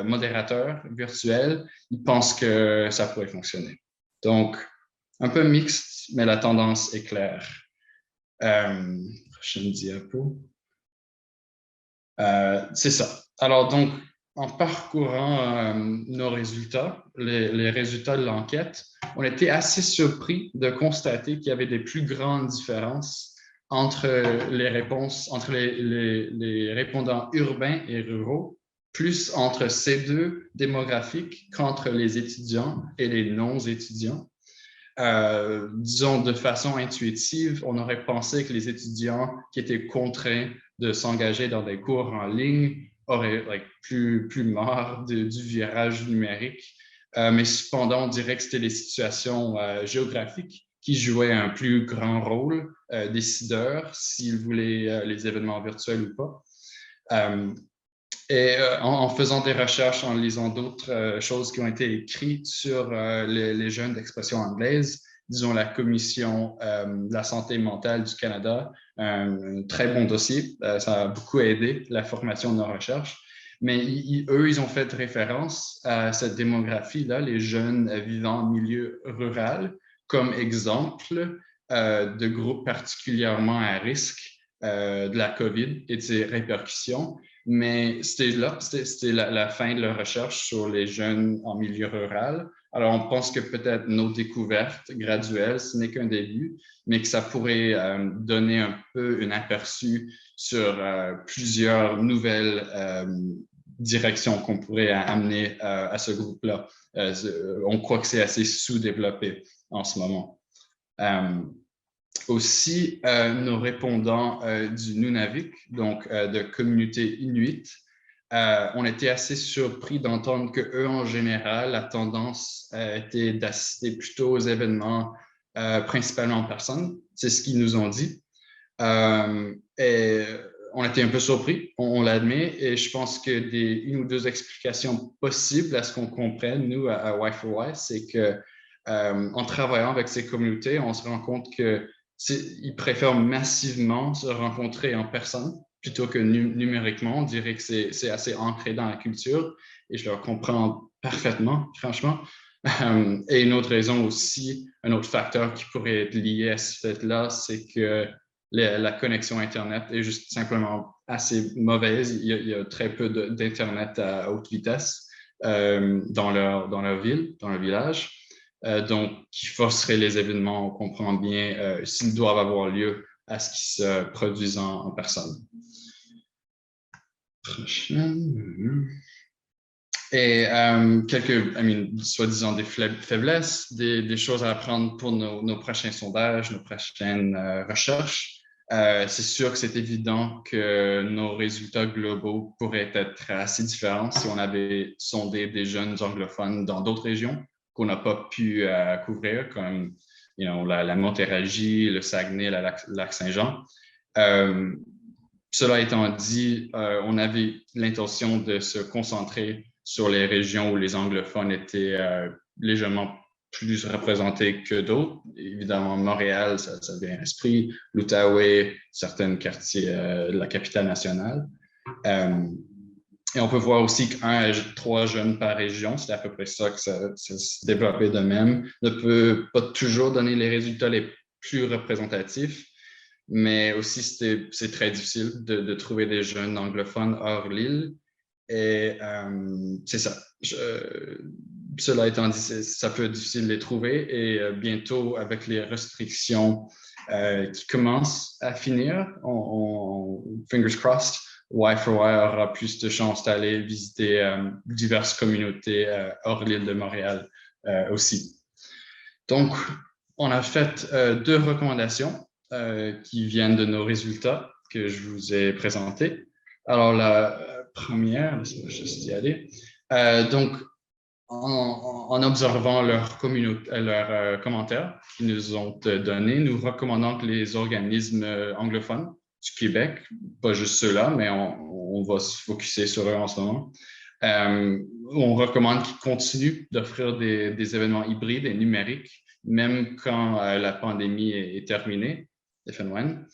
modérateur virtuel, ils pensent que ça pourrait fonctionner. Donc, un peu mixte, mais la tendance est claire. Prochaine diapo. C'est ça. Alors, donc, en parcourant nos résultats, les résultats de l'enquête, on était assez surpris de constater qu'il y avait des plus grandes différences entre les réponses, entre les répondants urbains et ruraux, plus entre ces deux démographiques qu'entre les étudiants et les non-étudiants. Disons, de façon intuitive, on aurait pensé que les étudiants qui étaient contraints de s'engager dans des cours en ligne auraient plus marre du virage numérique. Mais cependant, on dirait que c'était les situations géographiques qui jouaient un plus grand rôle décideur s'ils voulaient les événements virtuels ou pas. Et en faisant des recherches, en lisant d'autres choses qui ont été écrites sur les jeunes d'expression anglaise, disons la Commission de la santé mentale du Canada, un très bon dossier. Ça a beaucoup aidé la formation de nos recherches. Mais eux, ils ont fait référence à cette démographie-là, les jeunes vivant en milieu rural, comme exemple de groupes particulièrement à risque de la COVID et de ses répercussions. Mais c'était la fin de leur recherche sur les jeunes en milieu rural. Alors, on pense que peut-être nos découvertes graduelles, ce n'est qu'un début, mais que ça pourrait donner un peu un aperçu sur plusieurs nouvelles directions qu'on pourrait amener à ce groupe-là. On croit que c'est assez sous-développé en ce moment. Aussi, nos répondants du Nunavik, donc de communauté inuit, on était assez surpris d'entendre qu'eux, en général, la tendance était d'assister plutôt aux événements principalement en personne. C'est ce qu'ils nous ont dit. Et on était un peu surpris, on l'admet, et je pense que une ou deux explications possibles à ce qu'on comprenne, nous, à Y4Y, c'est que En travaillant avec ces communautés, on se rend compte qu'ils préfèrent massivement se rencontrer en personne plutôt que numériquement. On dirait que c'est assez ancré dans la culture et je leur comprends parfaitement, franchement. Et une autre raison aussi, un autre facteur qui pourrait être lié à ce fait-là, c'est que la connexion Internet est juste simplement assez mauvaise. Il y a très peu d'Internet à haute vitesse dans leur ville, dans leur village. Donc, qui forcerait les événements, on comprend bien, s'ils doivent avoir lieu, à ce qu'ils se produisent en personne. Prochaine. Et quelques, soi-disant des faiblesses, des choses à apprendre pour nos prochains sondages, nos prochaines recherches. C'est sûr que c'est évident que nos résultats globaux pourraient être assez différents si on avait sondé des jeunes anglophones dans d'autres régions qu'on n'a pas pu couvrir, comme la Montérégie, le Saguenay, le lac Saint-Jean. Cela étant dit, on avait l'intention de se concentrer sur les régions où les anglophones étaient légèrement plus représentés que d'autres. Évidemment, Montréal, ça vient à l'esprit, l'Outaouais, certains quartiers de la capitale nationale. Et on peut voir aussi qu'1 à 3 jeunes par région, c'est à peu près ça que ça se développait de même, ne peut pas toujours donner les résultats les plus représentatifs, mais aussi c'est très difficile de trouver des jeunes anglophones hors l'île. Et c'est ça. Cela étant dit, ça peut être difficile de les trouver et bientôt, avec les restrictions qui commencent à finir, fingers crossed, Y4Y aura plus de chances d'aller visiter diverses communautés hors l'île de Montréal aussi. Donc, on a fait 2 recommandations qui viennent de nos résultats que je vous ai présentés. Alors, la première, laissez-moi juste y aller. Donc, en observant leurs commentaires qu'ils nous ont donnés, nous recommandons que les organismes anglophones du Québec, pas juste ceux-là, mais on va se focusser sur eux en ce moment, on recommande qu'ils continuent d'offrir des événements hybrides et numériques, même quand la pandémie est terminée, des phénomènes.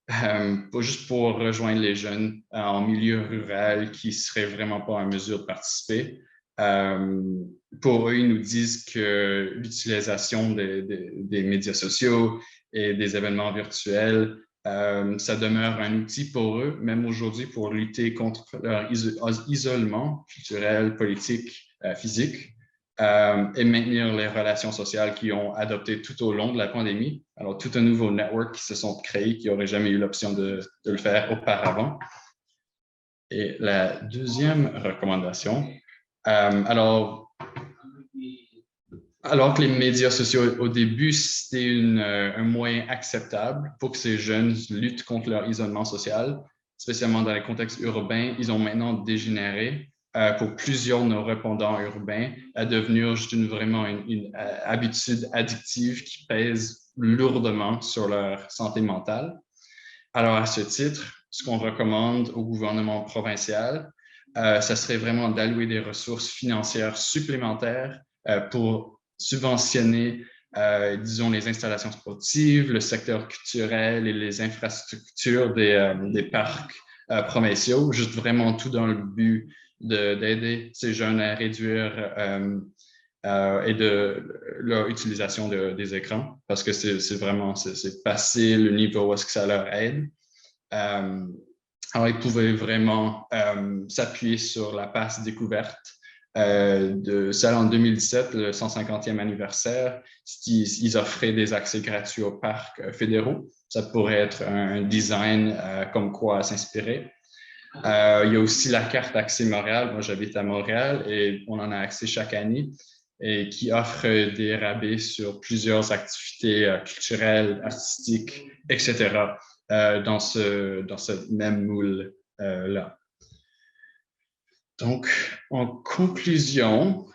Pas juste pour rejoindre les jeunes en milieu rural qui ne seraient vraiment pas en mesure de participer. Pour eux, ils nous disent que l'utilisation des médias sociaux et des événements virtuels, ça demeure un outil pour eux, même aujourd'hui, pour lutter contre leur isolement culturel, politique, physique. Et maintenir les relations sociales qu'ils ont adoptées tout au long de la pandémie. Alors, tout un nouveau network qui se sont créés, qui n'auraient jamais eu l'option de le faire auparavant. Et la deuxième recommandation, alors que les médias sociaux, au début, c'était un moyen acceptable pour que ces jeunes luttent contre leur isolement social, spécialement dans les contextes urbains, ils ont maintenant dégénéré pour plusieurs de nos répondants urbains à devenir juste vraiment une habitude addictive qui pèse lourdement sur leur santé mentale. Alors, à ce titre, ce qu'on recommande au gouvernement provincial, ça serait vraiment d'allouer des ressources financières supplémentaires pour subventionner, disons, les installations sportives, le secteur culturel et les infrastructures des parcs provinciaux, juste vraiment tout dans le but d'aider ces jeunes à réduire et de leur utilisation des écrans, parce que c'est vraiment passé le niveau où est-ce que ça leur aide. Alors, ils pouvaient vraiment s'appuyer sur la passe découverte de celle en 2017, le 150e anniversaire. Ils offraient des accès gratuits aux parcs fédéraux. Ça pourrait être un design comme quoi s'inspirer. Il y a aussi la carte Accès Montréal. Moi, j'habite à Montréal et on en a accès chaque année et qui offre des rabais sur plusieurs activités culturelles, artistiques, etc. Dans ce même moule-là. Donc, en conclusion,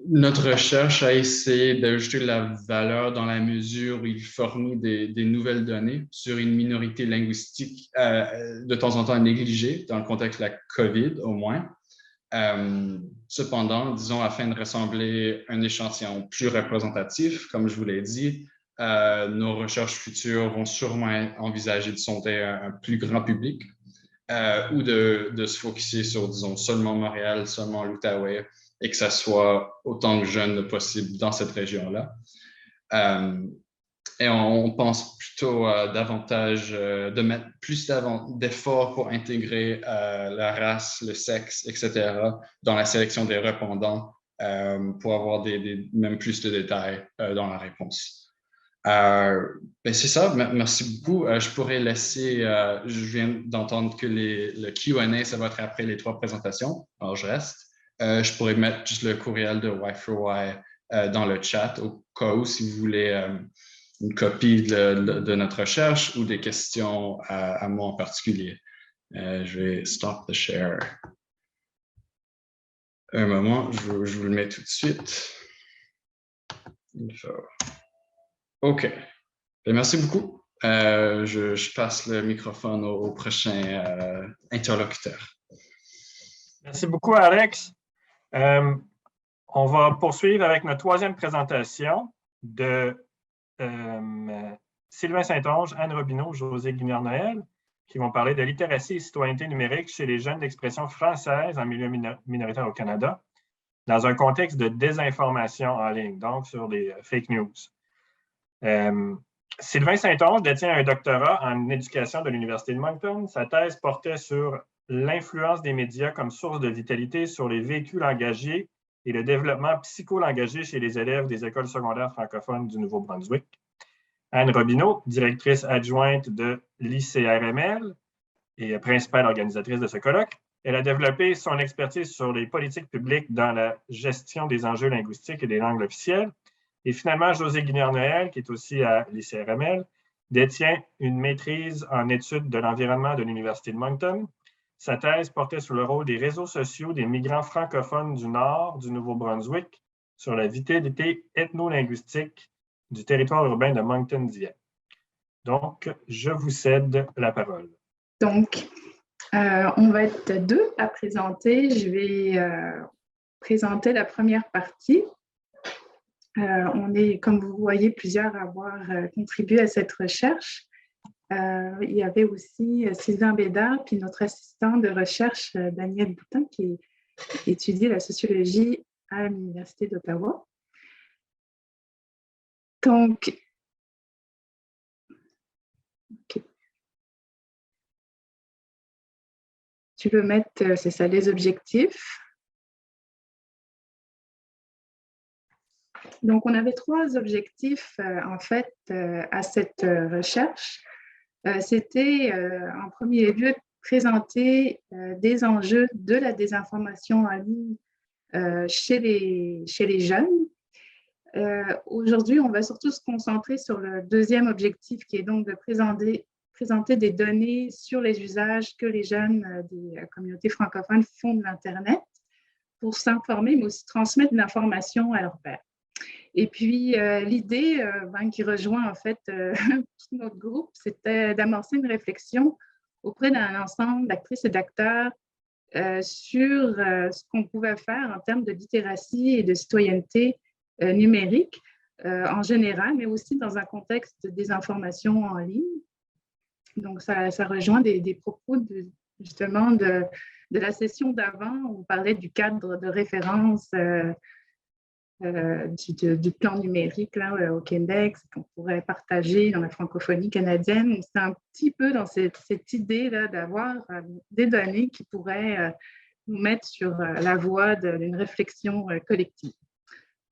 notre recherche a essayé d'ajouter de la valeur dans la mesure où il fournit des nouvelles données sur une minorité linguistique de temps en temps négligée dans le contexte de la COVID au moins. Cependant, disons, afin de rassembler un échantillon plus représentatif, comme je vous l'ai dit, nos recherches futures vont sûrement envisager de sonder un plus grand public ou de se focusser sur, disons, seulement Montréal, seulement l'Outaouais, et que ça soit autant de jeunes possible dans cette région-là. Et on pense plutôt davantage de mettre plus d'efforts pour intégrer la race, le sexe, etc. dans la sélection des répondants pour avoir même plus de détails dans la réponse. C'est ça, merci beaucoup. Je pourrais laisser, je viens d'entendre que le Q&A, ça va être après les 3 présentations, alors je reste. Je pourrais mettre juste le courriel de Y4Y dans le chat au cas où si vous voulez une copie de notre recherche ou des questions à moi en particulier. Je vais stop the share. Un moment, je vous le mets tout de suite. OK. Merci beaucoup. Je passe le microphone au prochain interlocuteur. Merci beaucoup, Alex. On va poursuivre avec notre 3e présentation de Sylvain Saint-Onge, Anne Robineau, José Guignard-Noël, qui vont parler de littératie et citoyenneté numérique chez les jeunes d'expression française en milieu minoritaire au Canada, dans un contexte de désinformation en ligne, donc sur des fake news. Sylvain Saint-Onge détient un doctorat en éducation de l'Université de Moncton. Sa thèse portait sur l'influence des médias comme source de vitalité sur les véhicules engagés et le développement psycho-langagé chez les élèves des écoles secondaires francophones du Nouveau-Brunswick. Anne Robineau, directrice adjointe de l'ICRML et principale organisatrice de ce colloque, elle a développé son expertise sur les politiques publiques dans la gestion des enjeux linguistiques et des langues officielles. Et finalement, José Guignard-Noël, qui est aussi à l'ICRML, détient une maîtrise en études de l'environnement de l'Université de Moncton. Sa thèse portait sur le rôle des réseaux sociaux des migrants francophones du nord du Nouveau-Brunswick sur la vitalité ethno-linguistique du territoire urbain de Moncton-Dieppe. Donc, je vous cède la parole. Donc, on va être 2 à présenter. Je vais présenter la première partie. On est, comme vous voyez, plusieurs à avoir contribué à cette recherche. Il y avait aussi Sylvain Bédard, puis notre assistant de recherche, Daniel Boutin, qui étudie la sociologie à l'Université d'Ottawa. Donc, okay. Tu peux mettre, c'est ça, les objectifs. Donc, on avait 3 objectifs, en fait, à cette recherche. C'était, en premier lieu, présenter des enjeux de la désinformation en ligne chez les jeunes. Aujourd'hui, on va surtout se concentrer sur le 2e objectif, qui est donc de présenter des données sur les usages que les jeunes des communautés francophones font de l'Internet pour s'informer, mais aussi transmettre de l'information à leurs pairs. Et puis, l'idée qui rejoint en fait tout notre groupe, c'était d'amorcer une réflexion auprès d'un ensemble d'actrices et d'acteurs sur ce qu'on pouvait faire en termes de littératie et de citoyenneté numérique en général, mais aussi dans un contexte de désinformation en ligne. Donc, ça rejoint des propos justement de la session d'avant où on parlait du cadre de référence du plan numérique là, au Québec, qu'on pourrait partager dans la francophonie canadienne. C'est un petit peu dans cette idée là d'avoir des données qui pourraient nous mettre sur la voie d'une réflexion collective.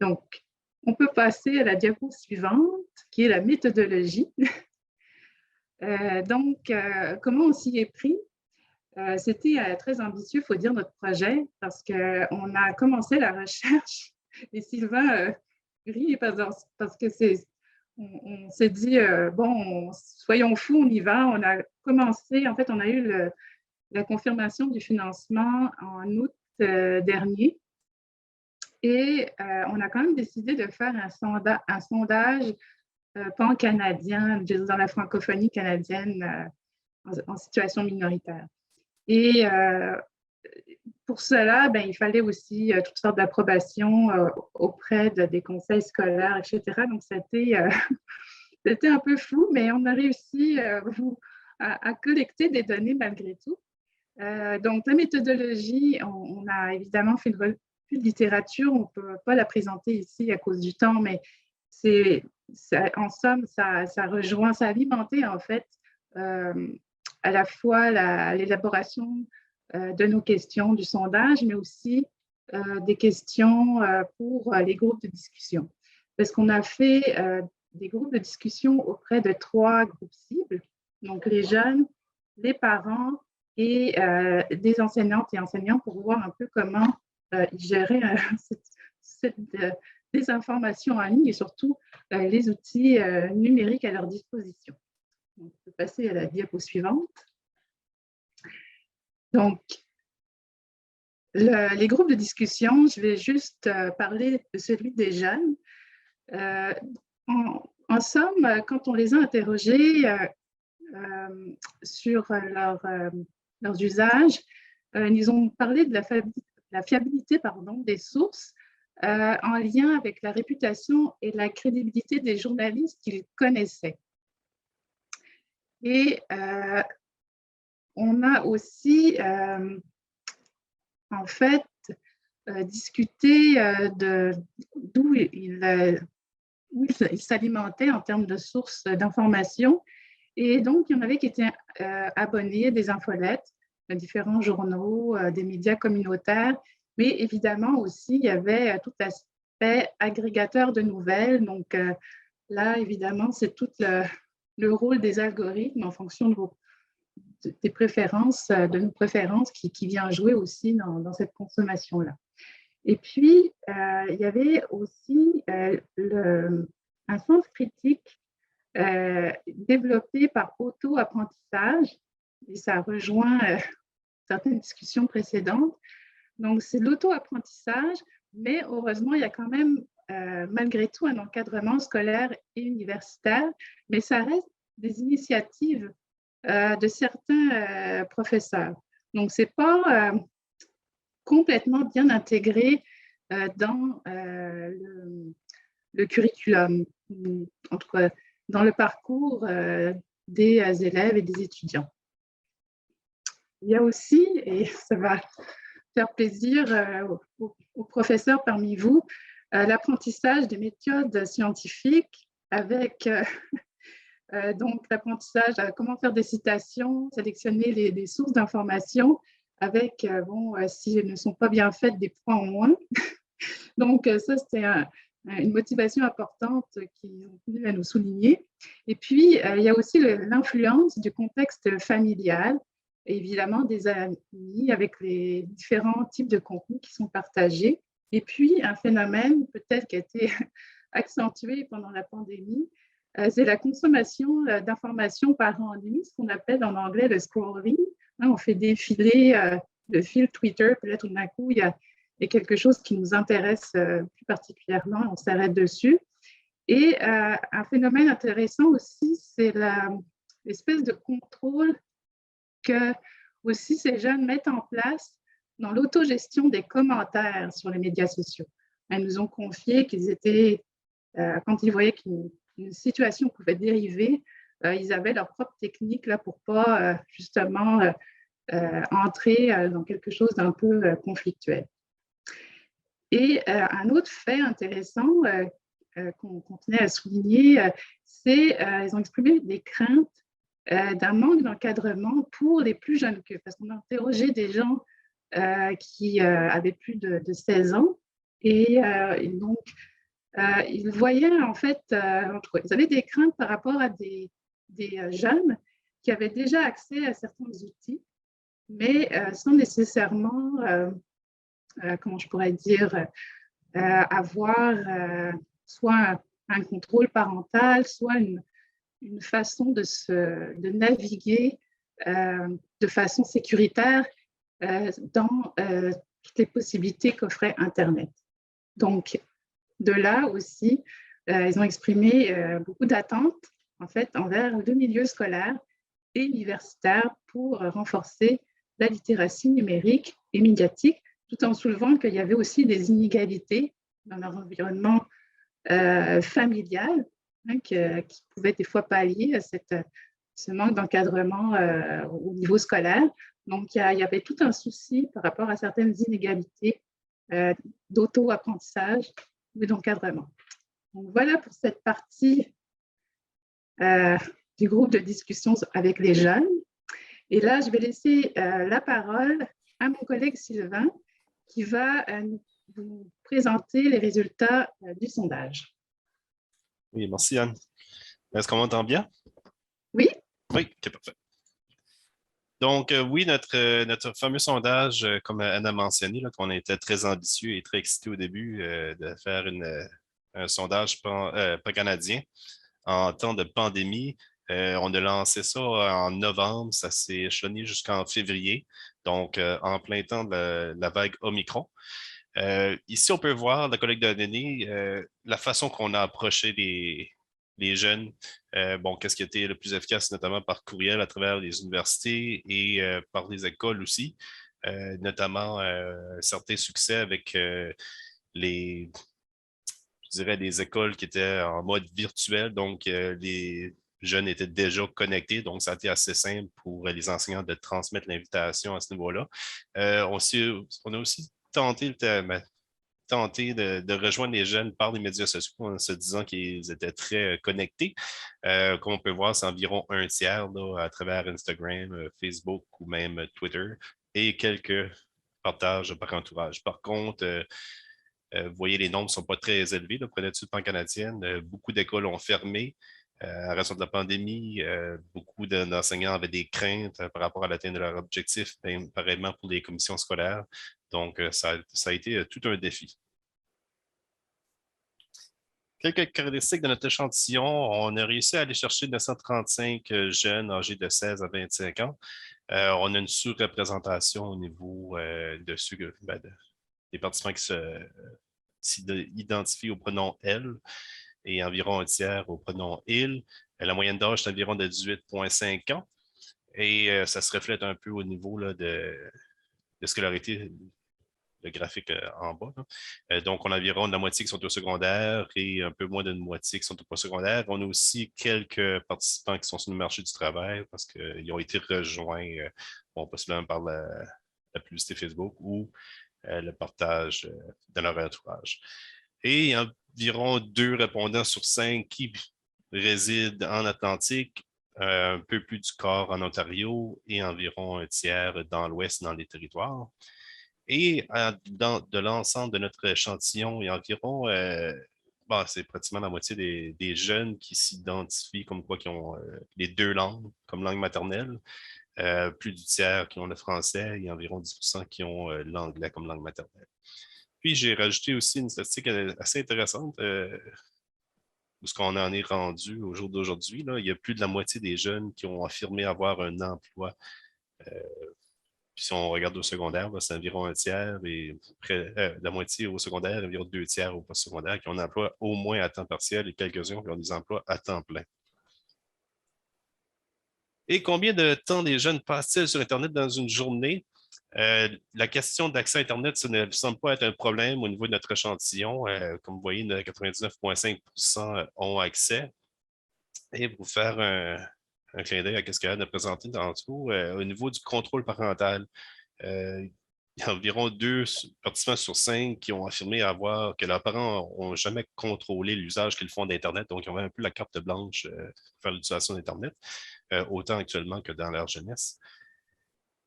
Donc, on peut passer à la diapo suivante, qui est la méthodologie. Comment on s'y est pris? C'était très ambitieux, il faut dire, notre projet, parce qu'on a commencé la recherche. Et Sylvain rit parce que on s'est dit, bon, soyons fous, on y va. On a commencé, en fait, on a eu la confirmation du financement en août dernier. Et on a quand même décidé de faire un sondage pan-canadien, dans la francophonie canadienne en situation minoritaire. Et pour cela, ben, il fallait aussi toutes sortes d'approbations auprès des conseils scolaires, etc. Donc, c'était c'était un peu fou, mais on a réussi à collecter des données malgré tout. Donc, la méthodologie, on a évidemment fait une revue de littérature. On ne peut pas la présenter ici à cause du temps, mais en somme, ça rejoint, ça a alimenté en fait à la fois l'élaboration de nos questions du sondage, mais aussi des questions pour les groupes de discussion. Parce qu'on a fait des groupes de discussion auprès de 3 groupes cibles, donc les jeunes, les parents et des enseignantes et enseignants pour voir un peu comment ils géraient cette désinformation en ligne et surtout les outils numériques à leur disposition. On peut passer à la diapo suivante. Donc, les groupes de discussion, je vais juste parler de celui des jeunes. En somme, quand on les a interrogés sur leurs usages, ils ont parlé de la fiabilité des sources en lien avec la réputation et la crédibilité des journalistes qu'ils connaissaient. Et on a aussi, en fait, discuté d'où ils s'alimentaient en termes de sources d'information. Et donc, il y en avait qui étaient abonnés des infolettes, de différents journaux, des médias communautaires, mais évidemment aussi, il y avait tout l'aspect agrégateur de nouvelles. Donc là, évidemment, c'est tout le rôle des algorithmes en fonction des préférences, de nos préférences qui vient jouer aussi dans cette consommation-là. Et puis, il y avait aussi un sens critique développé par auto-apprentissage, et ça rejoint certaines discussions précédentes. Donc, c'est l'auto-apprentissage, mais heureusement, il y a quand même, malgré tout, un encadrement scolaire et universitaire, mais ça reste des initiatives de certains professeurs. Donc, ce n'est pas complètement bien intégré dans le curriculum, en tout cas dans le parcours des élèves et des étudiants. Il y a aussi, et ça va faire plaisir aux professeurs parmi vous, l'apprentissage des méthodes scientifiques avec donc l'apprentissage à comment faire des citations, sélectionner les sources d'informations avec, si elles ne sont pas bien faites, des points en moins. Donc ça, c'était une motivation importante qu'ils ont tenu à nous souligner. Et puis, il y a aussi l'influence du contexte familial, et évidemment des amis avec les différents types de contenus qui sont partagés. Et puis, un phénomène peut-être qui a été accentué pendant la pandémie, c'est la consommation d'informations par en ligne, ce qu'on appelle en anglais le scrolling. On fait défiler le fil Twitter, peut-être tout d'un coup, il y a quelque chose qui nous intéresse plus particulièrement, on s'arrête dessus. Et un phénomène intéressant aussi, c'est l'espèce de contrôle que aussi ces jeunes mettent en place dans l'autogestion des commentaires sur les médias sociaux. Ils nous ont confié qu'ils étaient, quand ils voyaient qu'une situation pouvait dériver, ils avaient leur propre technique là, pour ne pas justement entrer dans quelque chose d'un peu conflictuel. Et un autre fait intéressant qu'on tenait à souligner, c'est qu'ils ont exprimé des craintes d'un manque d'encadrement pour les plus jeunes qu'eux, parce qu'on a interrogé des gens qui avaient plus de 16 ans et donc ils voyaient en fait, ils avaient des craintes par rapport à des jeunes qui avaient déjà accès à certains outils, mais sans nécessairement, comment je pourrais dire, avoir soit un contrôle parental, soit une façon de naviguer de façon sécuritaire dans toutes les possibilités qu'offrait Internet. Donc, de là aussi, ils ont exprimé beaucoup d'attentes en fait, envers le milieu scolaire et universitaire pour renforcer la littératie numérique et médiatique, tout en soulevant qu'il y avait aussi des inégalités dans leur environnement familial, hein, qui pouvaient des fois pallier à ce manque d'encadrement au niveau scolaire. Donc, il y avait tout un souci par rapport à certaines inégalités d'auto-apprentissage ou d'encadrement. Donc, voilà pour cette partie du groupe de discussion avec les jeunes. Et là, je vais laisser la parole à mon collègue Sylvain qui va vous présenter les résultats du sondage. Oui, merci Anne. Est-ce qu'on m'entend bien? Oui. Oui, ok, parfait. Donc, oui, notre fameux sondage, comme Anne a mentionné, qu'on était très ambitieux et très excité au début de faire un sondage pan-canadien en temps de pandémie. On a lancé ça en novembre, ça s'est échelonné jusqu'en février, donc en plein temps de la vague Omicron. Ici, on peut voir, la collègue de Denis, la façon qu'on a approché les jeunes. Bon, qu'est-ce qui a été le plus efficace, notamment par courriel à travers les universités et par les écoles aussi, notamment un certain succès avec je dirais, des écoles qui étaient en mode virtuel, donc les jeunes étaient déjà connectés, donc ça a été assez simple pour les enseignants de transmettre l'invitation à ce niveau-là. On a aussi tenté de rejoindre les jeunes par les médias sociaux en se disant qu'ils étaient très connectés. Comme on peut voir, c'est environ un tiers là, à travers Instagram, Facebook ou même Twitter et quelques partages par entourage. Par contre, vous voyez, les nombres ne sont pas très élevés là, pour l'étude pan-canadienne. Beaucoup d'écoles ont fermé à raison de la pandémie. Beaucoup d'enseignants avaient des craintes par rapport à l'atteinte de leur objectif, pareillement pour les commissions scolaires. Donc, ça a été tout un défi. Quelques caractéristiques de notre échantillon. On a réussi à aller chercher 935 jeunes âgés de 16 à 25 ans. On a une sous-représentation au niveau de ceux des participants qui s'identifient au pronom « elle » et environ un tiers au pronom « il ». La moyenne d'âge est environ de 18,5 ans et ça se reflète un peu au niveau là, de scolarité, le graphique en bas. Donc, on a environ de la moitié qui sont au secondaire et un peu moins d'une moitié qui sont au postsecondaire. On a aussi quelques participants qui sont sur le marché du travail parce qu'ils ont été rejoints, possiblement par la publicité Facebook ou le partage de leur entourage. Et il y a environ 2 répondants sur 5 qui résident en Atlantique, un peu plus du quart en Ontario et environ un tiers dans l'Ouest, dans les territoires. Et de l'ensemble de notre échantillon, il y a environ, c'est pratiquement la moitié des jeunes qui s'identifient comme quoi qui ont les 2 langues comme langue maternelle. Plus du tiers qui ont le français et environ 10% qui ont l'anglais comme langue maternelle. Puis, j'ai rajouté aussi une statistique assez intéressante où ce qu'on en est rendu au jour d'aujourd'hui. Il y a plus de la moitié des jeunes qui ont affirmé avoir un emploi. Puis, si on regarde au secondaire, c'est environ un tiers et la moitié au secondaire, environ 2 tiers au postsecondaire qui ont un emploi au moins à temps partiel et quelques-uns qui ont des emplois à temps plein. Et combien de temps les jeunes passent-ils sur Internet dans une journée? La question d'accès à Internet, ça ne semble pas être un problème au niveau de notre échantillon. Comme vous voyez, 99,5% ont accès. Et pour faire un clin d'œil à ce qu'elle a présenté tantôt, au niveau du contrôle parental, il y a environ 2 participants sur 5 qui ont affirmé que leurs parents n'ont jamais contrôlé l'usage qu'ils font d'Internet. Donc, ils ont un peu la carte blanche pour faire l'utilisation d'Internet, autant actuellement que dans leur jeunesse.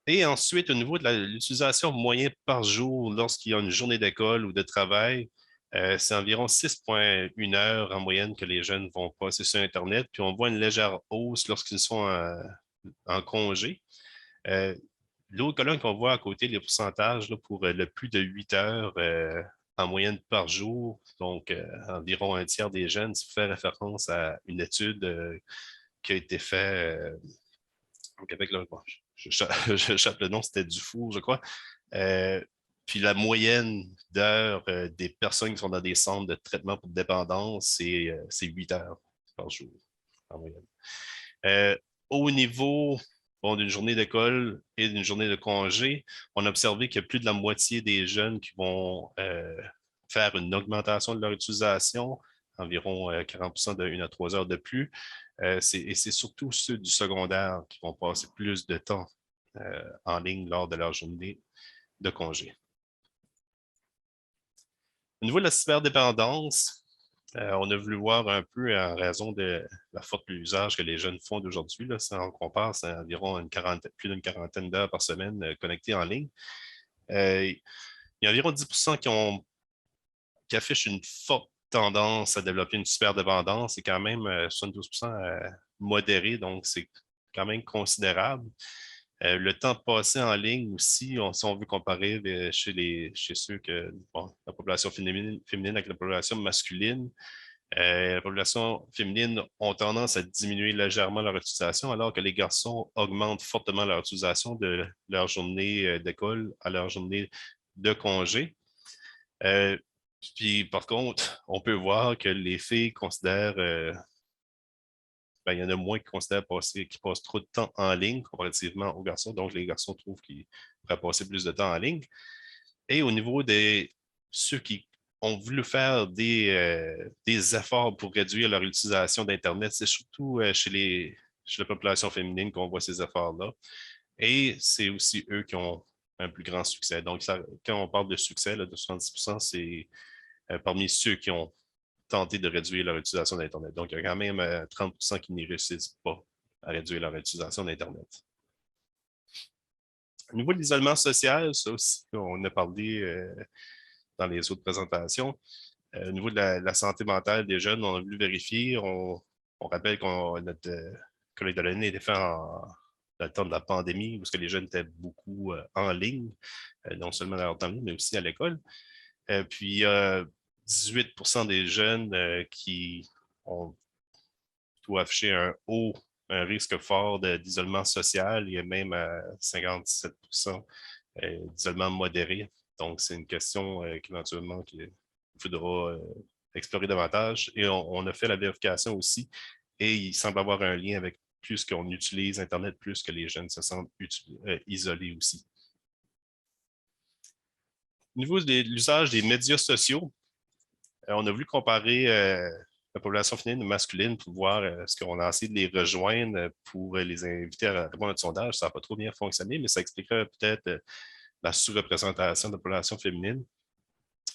Et ensuite, au niveau de l'utilisation moyenne par jour lorsqu'il y a une journée d'école ou de travail, c'est environ 6,1 heures en moyenne que les jeunes vont passer sur Internet. Puis on voit une légère hausse lorsqu'ils sont en congé. L'autre colonne qu'on voit à côté, les pourcentages là, pour le plus de 8 heures en moyenne par jour, donc environ un tiers des jeunes, ça fait référence à une étude qui a été faite avec le... J'appelle le nom, c'était Dufour, je crois. Puis la moyenne d'heures des personnes qui sont dans des centres de traitement pour dépendance, c'est 8 heures par jour en moyenne. Au niveau bon, d'une journée d'école et d'une journée de congé, on a observé qu'il y a plus de la moitié des jeunes qui vont faire une augmentation de leur utilisation, environ 40% de 1 à 3 heures de plus. Et c'est surtout ceux du secondaire qui vont passer plus de temps en ligne lors de leur journée de congé. Au niveau de la cyberdépendance, on a voulu voir un peu en raison de la forte usage que les jeunes font d'aujourd'hui. Si on compare, c'est environ plus d'une quarantaine d'heures par semaine connectés en ligne. Il y a environ 10% qui affichent une forte tendance à développer une cyberdépendance et quand même 72% modéré, donc c'est quand même considérable. Le temps passé en ligne aussi, si on veut comparer chez ceux que la population féminine avec la population masculine, la population féminine ont tendance à diminuer légèrement leur utilisation, alors que les garçons augmentent fortement leur utilisation de leur journée d'école à leur journée de congé. Puis par contre, on peut voir que les filles considèrent il y en a moins qui considèrent qui passent trop de temps en ligne comparativement aux garçons. Donc, les garçons trouvent qu'ils pourraient passer plus de temps en ligne. Et au niveau de ceux qui ont voulu faire des efforts pour réduire leur utilisation d'Internet, c'est surtout chez la population féminine qu'on voit ces efforts-là. Et c'est aussi eux qui ont un plus grand succès. Donc, quand on parle de succès là, de 70%, c'est parmi ceux qui ont tenter de réduire leur utilisation d'Internet. Donc, il y a quand même 30% qui n'y réussissent pas à réduire leur utilisation d'Internet. Au niveau de l'isolement social, ça aussi, on a parlé dans les autres présentations. Au niveau de la santé mentale des jeunes, on a voulu vérifier. On rappelle que notre collecte de données était fait dans le temps de la pandémie, où les jeunes étaient beaucoup en ligne, non seulement dans leur temps libre, mais aussi à l'école. Puis, 18% des jeunes qui ont tout affiché un risque fort d'isolement social et même à 57% d'isolement modéré. Donc, c'est une question qu'éventuellement qu'il faudra explorer davantage. Et on a fait la vérification aussi et il semble avoir un lien avec plus qu'on utilise Internet, plus que les jeunes se sentent isolés aussi. Au niveau de l'usage des médias sociaux, on a voulu comparer la population féminine et masculine pour voir ce qu'on a essayé de les rejoindre pour les inviter à répondre à notre sondage. Ça n'a pas trop bien fonctionné, mais ça expliquerait peut-être la sous-représentation de la population féminine.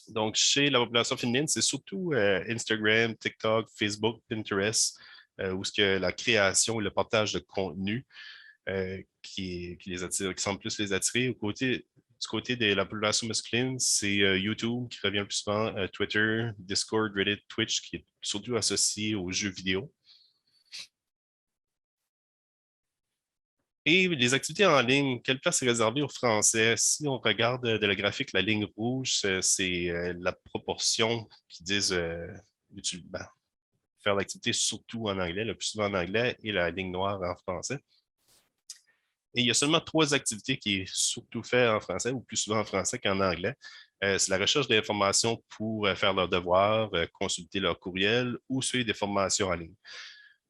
Donc, chez la population féminine, c'est surtout Instagram, TikTok, Facebook, Pinterest, où ce que la création et le partage de contenu qui les attire, qui semble plus les attirer. Du côté de la population masculine, c'est YouTube qui revient le plus souvent, Twitter, Discord, Reddit, Twitch, qui est surtout associé aux jeux vidéo. Et les activités en ligne, quelle place est réservée aux Français? Si on regarde de la graphique, la ligne rouge, c'est la proportion qui disent faire l'activité surtout en anglais, le plus souvent en anglais, et la ligne noire en français. Et il y a seulement 3 activités qui est surtout fait en français, ou plus souvent en français qu'en anglais. C'est la recherche d'informations pour faire leurs devoirs, consulter leur courriel ou suivre des formations en ligne.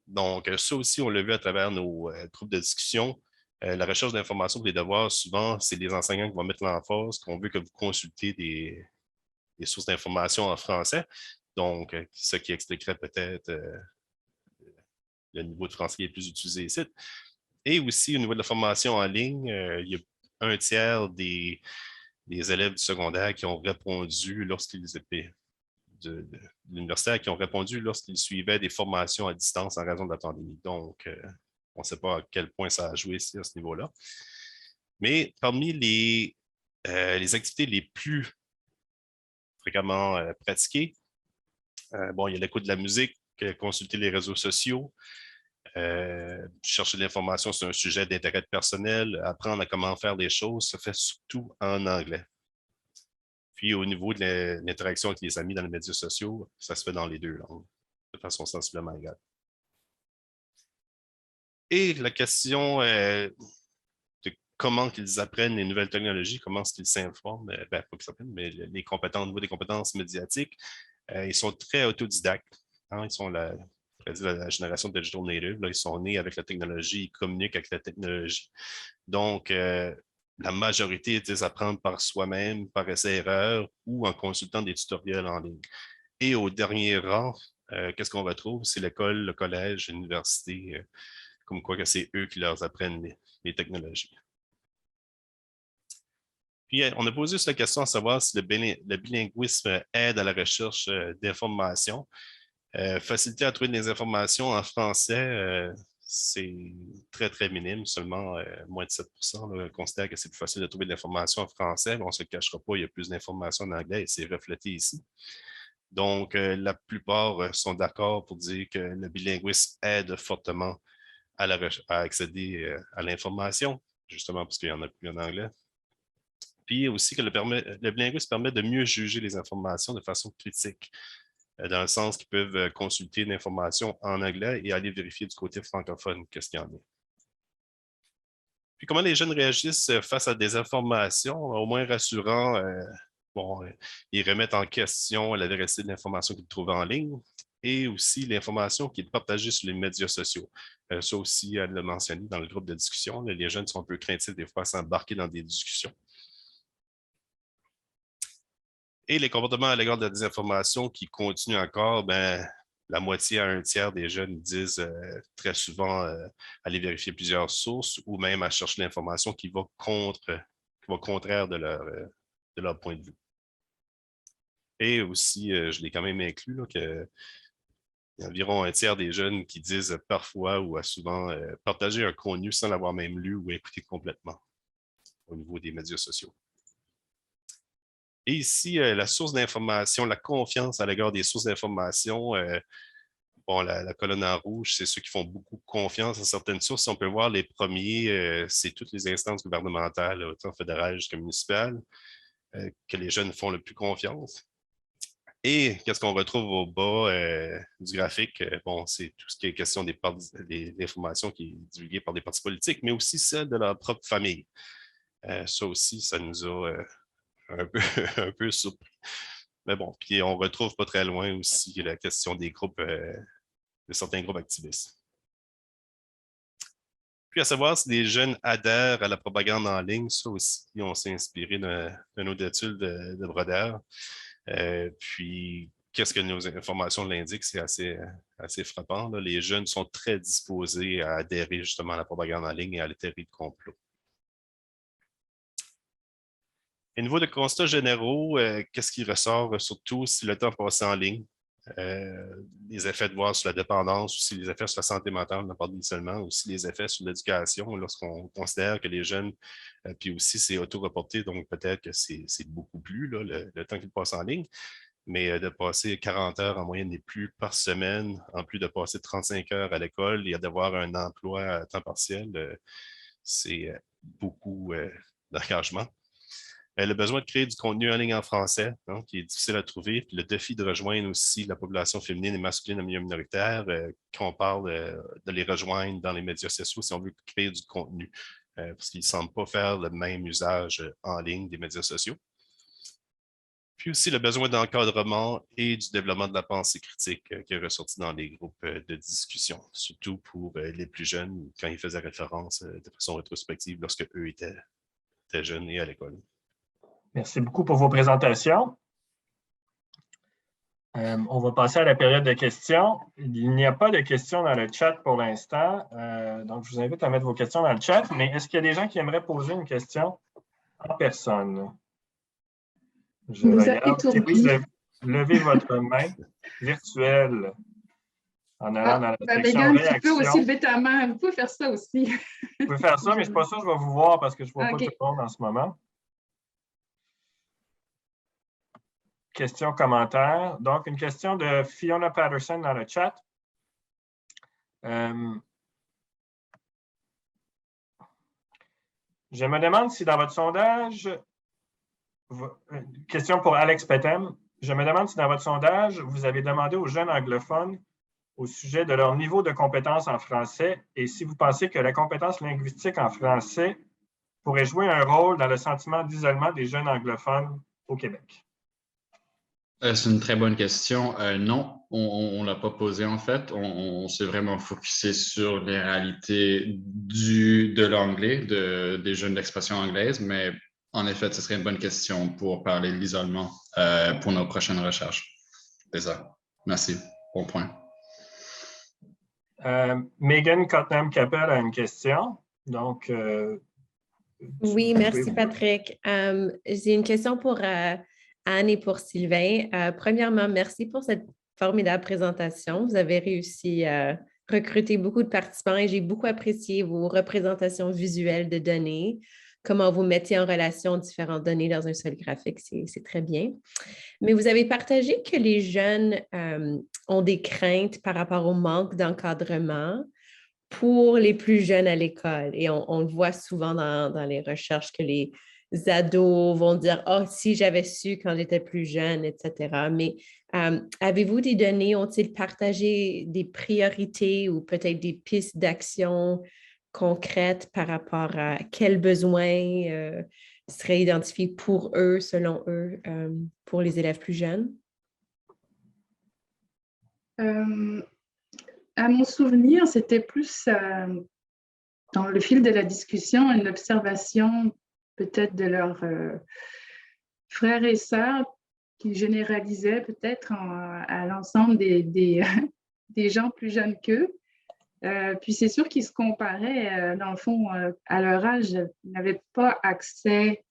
Donc, ça aussi, on l'a vu à travers nos groupes de discussion. La recherche d'informations pour les devoirs, souvent, c'est les enseignants qui vont mettre l'emphase, qu'on veut que vous consultez des sources d'informations en français. Donc, ce qui expliquerait peut-être le niveau de français qui est plus utilisé ici. Et aussi, au niveau de la formation en ligne, il y a un tiers des élèves du secondaire qui ont répondu lorsqu'ils étaient de l'universitaire, qui ont répondu lorsqu'ils suivaient des formations à distance en raison de la pandémie. Donc, on ne sait pas à quel point ça a joué ici à ce niveau-là. Mais parmi les activités les plus fréquemment pratiquées, il y a l'écoute de la musique, consulter les réseaux sociaux, chercher de l'information sur un sujet d'intérêt personnel, apprendre à comment faire des choses, se fait surtout en anglais. Puis au niveau de l'interaction avec les amis dans les médias sociaux, ça se fait dans les 2 langues, de façon sensiblement égale. Et la question de comment ils apprennent les nouvelles technologies, comment est-ce qu'ils s'informent, pas qu'ils s'apprennent, mais au niveau des compétences médiatiques, ils sont très autodidactes. Hein, ils sont la génération de digital native. Là, ils sont nés avec la technologie, ils communiquent avec la technologie. Donc, la majorité disent apprendre par soi-même, par essai-erreur ou en consultant des tutoriels en ligne. Et au dernier rang, qu'est-ce qu'on retrouve? C'est l'école, le collège, l'université, comme quoi que c'est eux qui leur apprennent les technologies. Puis, on a posé cette question à savoir si le bilinguisme aide à la recherche d'informations. Facilité à trouver des informations en français, c'est très, très minime, seulement moins de 7% là, considère que c'est plus facile de trouver de l'information en français, mais on ne se cachera pas, il y a plus d'informations en anglais et c'est reflété ici. Donc, la plupart sont d'accord pour dire que le bilinguisme aide fortement à accéder à l'information, justement parce qu'il y en a plus en anglais. Puis aussi que le bilinguisme permet de mieux juger les informations de façon critique, dans le sens qu'ils peuvent consulter l'information en anglais et aller vérifier du côté francophone qu'est-ce qu'il y en a. Puis comment les jeunes réagissent face à des informations, au moins rassurant, ils remettent en question la véracité de l'information qu'ils trouvent en ligne et aussi l'information qui est partagée sur les médias sociaux. Ça aussi, elle l'a mentionné dans le groupe de discussion, les jeunes sont un peu craintifs des fois à s'embarquer dans des discussions. Et les comportements à l'égard de la désinformation qui continuent encore, la moitié à un tiers des jeunes disent très souvent aller vérifier plusieurs sources ou même à chercher l'information qui va contraire de leur point de vue. Et aussi, je l'ai quand même inclus, là, qu'il y a environ un tiers des jeunes qui disent parfois ou souvent partager un contenu sans l'avoir même lu ou écouté complètement au niveau des médias sociaux. Et ici, la source d'information, la confiance à l'égard des sources d'information, la colonne en rouge, c'est ceux qui font beaucoup confiance à certaines sources. On peut voir les premiers, c'est toutes les instances gouvernementales, autant fédérales jusqu'à municipales, que les jeunes font le plus confiance. Et qu'est-ce qu'on retrouve au bas du graphique? C'est tout ce qui est question des informations qui est divulguée par des partis politiques, mais aussi celle de leur propre famille. Ça aussi, ça nous a un peu surpris. Mais bon, puis on retrouve pas très loin aussi la question des groupes, de certains groupes activistes. Puis à savoir si les jeunes adhèrent à la propagande en ligne, ça aussi, on s'est inspiré d'une autre étude de Brodeur. Puis, qu'est-ce que nos informations l'indiquent? C'est assez frappant, là. Les jeunes sont très disposés à adhérer justement à la propagande en ligne et à la théorie de complot. Au niveau de constats généraux, qu'est-ce qui ressort surtout si le temps passé en ligne? Les effets de voir sur la dépendance, aussi les effets sur la santé mentale, on en parle initialement, aussi les effets sur l'éducation, lorsqu'on considère que les jeunes, puis aussi c'est auto-reporté, donc peut-être que c'est beaucoup plus là, le temps qu'ils passent en ligne, mais de passer 40 heures en moyenne et plus par semaine, en plus de passer 35 heures à l'école et d'avoir un emploi à temps partiel, c'est beaucoup d'engagement. Le besoin de créer du contenu en ligne en français, hein, qui est difficile à trouver, puis le défi de rejoindre aussi la population féminine et masculine en milieu minoritaire, qu'on parle de les rejoindre dans les médias sociaux si on veut créer du contenu, parce qu'ils ne semblent pas faire le même usage en ligne des médias sociaux. Puis aussi le besoin d'encadrement et du développement de la pensée critique qui est ressorti dans les groupes de discussion, surtout pour les plus jeunes, quand ils faisaient référence de façon rétrospective lorsque eux étaient jeunes et à l'école. Merci beaucoup pour vos présentations. On va passer à la période de questions. Il n'y a pas de questions dans le chat pour l'instant, donc je vous invite à mettre vos questions dans le chat, mais est-ce qu'il y a des gens qui aimeraient poser une question en personne? Je regarde. Si oui, levez votre main virtuelle en allant dans la section réaction. Tu peux aussi lever ta main. Vous pouvez faire ça aussi. Vous pouvez faire ça, mais je ne suis pas sûr que je vais vous voir parce que je ne vois pas tout le monde en ce moment. Questions, commentaires. Donc, une question de Fiona Patterson dans le chat. Je me demande si dans votre sondage, question pour Alex Petem, je me demande si dans votre sondage, vous avez demandé aux jeunes anglophones au sujet de leur niveau de compétence en français et si vous pensez que la compétence linguistique en français pourrait jouer un rôle dans le sentiment d'isolement des jeunes anglophones au Québec. C'est une très bonne question. Non, on ne l'a pas posé en fait. On s'est vraiment focusé sur les réalités de l'anglais, des jeunes d'expression anglaise, mais en effet, ce serait une bonne question pour parler de l'isolement pour nos prochaines recherches. C'est ça. Merci. Bon point. Megan Cotnam-Capel a une question. Donc, oui, merci Patrick. J'ai une question pour Anne et pour Sylvain. Premièrement, merci pour cette formidable présentation. Vous avez réussi à recruter beaucoup de participants et j'ai beaucoup apprécié vos représentations visuelles de données, comment vous mettez en relation différentes données dans un seul graphique, c'est très bien. Mais vous avez partagé que les jeunes ont des craintes par rapport au manque d'encadrement pour les plus jeunes à l'école. Et on le voit souvent dans les recherches que les ados vont dire « Oh, si j'avais su quand j'étais plus jeune, etc. » Mais avez-vous des données, ont-ils partagé des priorités ou peut-être des pistes d'action concrètes par rapport à quels besoins seraient identifiés pour eux, selon eux, pour les élèves plus jeunes? À mon souvenir, c'était plus dans le fil de la discussion, une observation peut-être de leurs frères et sœurs qui généralisaient peut-être à l'ensemble des gens plus jeunes qu'eux. Puis c'est sûr qu'ils se comparaient, dans le fond, à leur âge, ils n'avaient pas accès,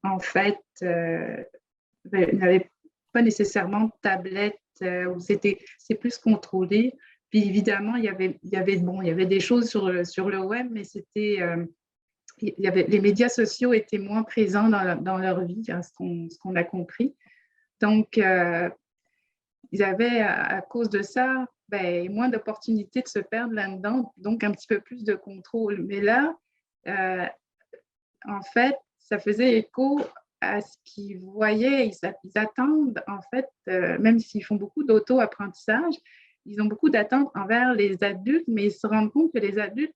en fait, ils n'avaient pas nécessairement de tablette, où c'est plus contrôlé. Puis évidemment, il y avait des choses sur le web, mais c'était, les médias sociaux étaient moins présents dans leur vie, hein, ce qu'on a compris. Donc, ils avaient, à cause de ça, moins d'opportunités de se perdre là-dedans, donc un petit peu plus de contrôle. Mais là, en fait, ça faisait écho à ce qu'ils voyaient. Ils attendent, en fait, même s'ils font beaucoup d'auto-apprentissage, ils ont beaucoup d'attentes envers les adultes, mais ils se rendent compte que les adultes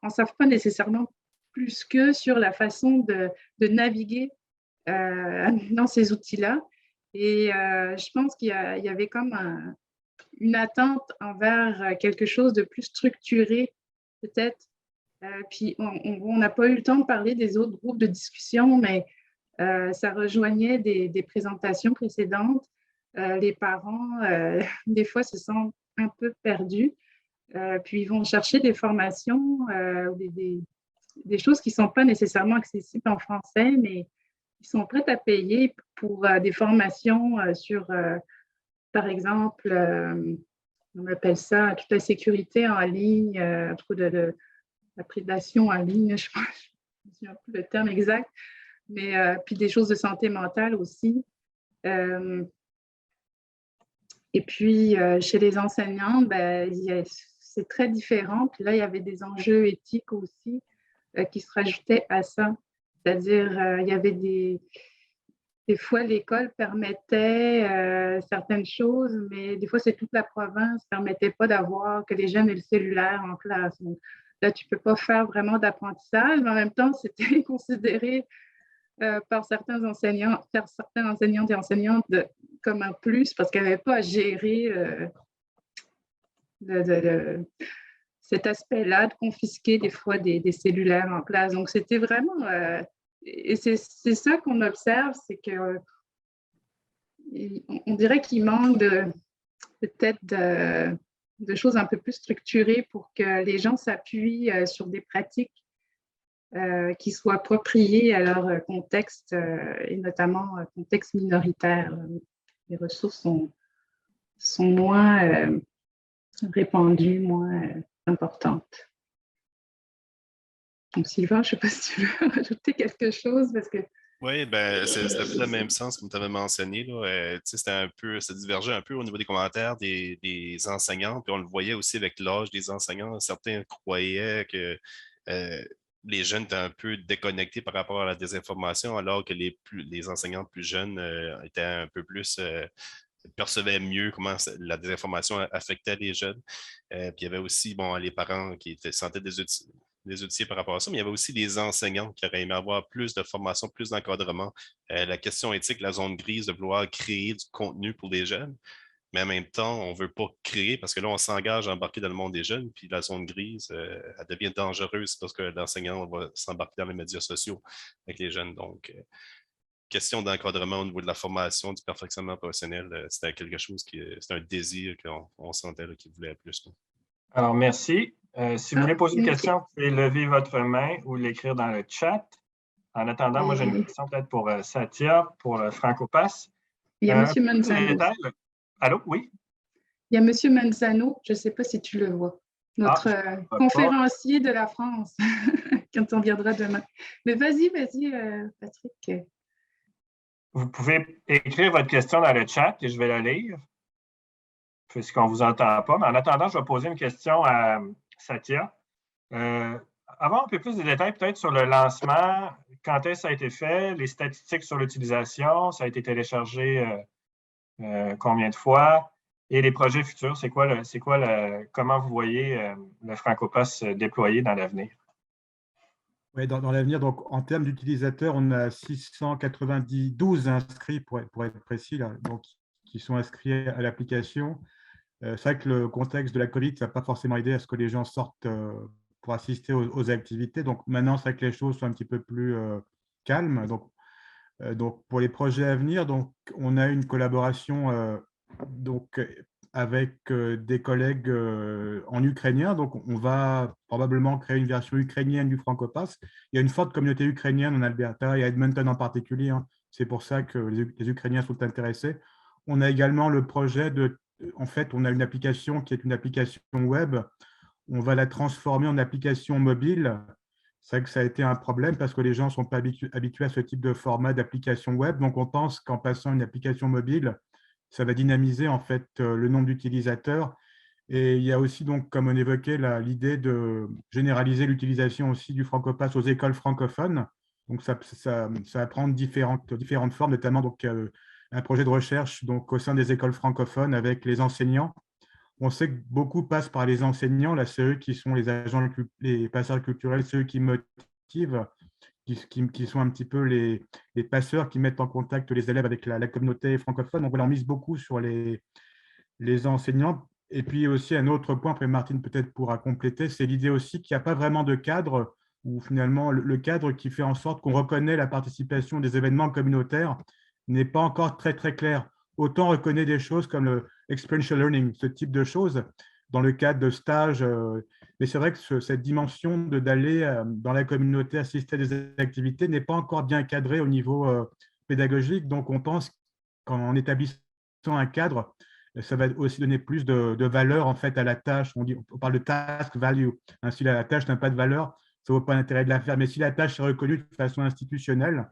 n'en savent pas nécessairement plus qu'eux sur la façon de naviguer dans ces outils-là. Et je pense qu'il y avait comme une attente envers quelque chose de plus structuré, peut-être. Puis on n'a pas eu le temps de parler des autres groupes de discussion, mais ça rejoignait des présentations précédentes. Les parents, des fois, se sentent un peu perdus. Puis ils vont chercher des formations, des choses qui ne sont pas nécessairement accessibles en français, mais ils sont prêts à payer pour des formations sur, par exemple, on appelle ça toute la sécurité en ligne, la prédation en ligne, je ne me souviens plus le terme exact, mais puis des choses de santé mentale aussi. Et puis, chez les enseignants, c'est très différent. Puis là, il y avait des enjeux éthiques aussi qui se rajoutaient à ça. C'est-à-dire, il y avait des fois, l'école permettait certaines choses, mais des fois, c'est toute la province ne permettait pas d'avoir que les jeunes aient le cellulaire en classe. Donc, là, tu ne peux pas faire vraiment d'apprentissage, mais en même temps, c'était considéré par certains enseignants, certaines enseignantes et enseignantes comme un plus parce qu'elles n'avaient pas à gérer cet aspect-là, de confisquer des fois des cellulaires en classe. Donc, c'était vraiment... et c'est ça qu'on observe, c'est que on dirait qu'il manque peut-être de choses un peu plus structurées pour que les gens s'appuient sur des pratiques qui soient appropriées à leur contexte et notamment contexte minoritaire. Les ressources sont moins répandues, moins importantes. Donc, Sylvain, je ne sais pas si tu veux rajouter quelque chose parce que... Oui, ben, c'était un peu dans le même sens comme tu avais mentionné. Ça divergeait un peu au niveau des commentaires des enseignants. Puis on le voyait aussi avec l'âge des enseignants. Certains croyaient que les jeunes étaient un peu déconnectés par rapport à la désinformation, alors que les enseignants plus jeunes étaient un peu plus percevaient mieux comment la désinformation affectait les jeunes. Puis il y avait aussi les parents qui se sentaient des outils par rapport à ça, mais il y avait aussi des enseignants qui auraient aimé avoir plus de formation, plus d'encadrement. La question éthique, la zone grise de vouloir créer du contenu pour les jeunes, mais en même temps, on ne veut pas créer parce que là, on s'engage à embarquer dans le monde des jeunes, puis la zone grise, elle devient dangereuse parce que l'enseignant va s'embarquer dans les médias sociaux avec les jeunes. Donc, question d'encadrement au niveau de la formation, du perfectionnement professionnel, c'était quelque chose c'était un désir qu'on sentait qu'il voulait plus. Alors, merci. Si vous voulez poser une merci. question, vous pouvez lever votre main ou l'écrire dans le chat. En attendant, moi, j'ai une question peut-être pour Satya, pour Francopass. Il y a M. Manzano. Allô, oui? Il y a M. Manzano, je ne sais pas si tu le vois, notre conférencier de la France, quand on viendra demain. Mais vas-y, Patrick. Vous pouvez écrire votre question dans le chat et je vais la lire, puisqu'on ne vous entend pas. Mais en attendant, je vais poser une question à Satya. Avoir un peu plus de détails peut-être sur le lancement, quand est-ce que ça a été fait, les statistiques sur l'utilisation, ça a été téléchargé combien de fois, et les projets futurs, comment vous voyez le Francopass se déployer dans l'avenir? Oui, dans l'avenir, donc en termes d'utilisateurs, on a 692 inscrits, pour être précis, là, donc, qui sont inscrits à l'application. C'est vrai que le contexte de la Covid, ça n'a pas forcément aidé à ce que les gens sortent pour assister aux activités. Donc maintenant, c'est vrai que les choses sont un petit peu plus calmes. Donc pour les projets à venir, donc, on a une collaboration avec des collègues en ukrainien. Donc, on va probablement créer une version ukrainienne du Francopass. Il y a une forte communauté ukrainienne en Alberta et à Edmonton en particulier. Hein. C'est pour ça que les Ukrainiens sont intéressés. On a également le projet en fait, on a une application qui est une application web. On va la transformer en application mobile. C'est vrai que ça a été un problème parce que les gens ne sont pas habitués à ce type de format d'application web. Donc, on pense qu'en passant une application mobile, ça va dynamiser en fait le nombre d'utilisateurs. Et il y a aussi, donc, comme on évoquait, l'idée de généraliser l'utilisation aussi du Francopass aux écoles francophones. Donc, ça va prendre différentes formes, notamment donc, un projet de recherche donc, au sein des écoles francophones avec les enseignants. On sait que beaucoup passent par les enseignants. Là, c'est eux qui sont les agents, les passeurs culturels, ceux qui motivent, qui sont un petit peu les passeurs qui mettent en contact les élèves avec la communauté francophone. Donc, voilà, on mise beaucoup sur les enseignants. Et puis aussi, un autre point, après Martine peut-être pourra compléter, c'est l'idée aussi qu'il n'y a pas vraiment de cadre, ou finalement, le cadre qui fait en sorte qu'on reconnaît la participation des événements communautaires n'est pas encore très, très clair. Autant on reconnaît des choses comme le experiential learning, ce type de choses, dans le cadre de stages. Mais c'est vrai que cette dimension d'aller dans la communauté, assister à des activités n'est pas encore bien cadrée au niveau pédagogique. Donc, on pense qu'en établissant un cadre, ça va aussi donner plus de valeur en fait à la tâche. On parle de task value. Hein, si la tâche n'a pas de valeur, ça ne vaut pas l'intérêt de la faire. Mais si la tâche est reconnue de façon institutionnelle,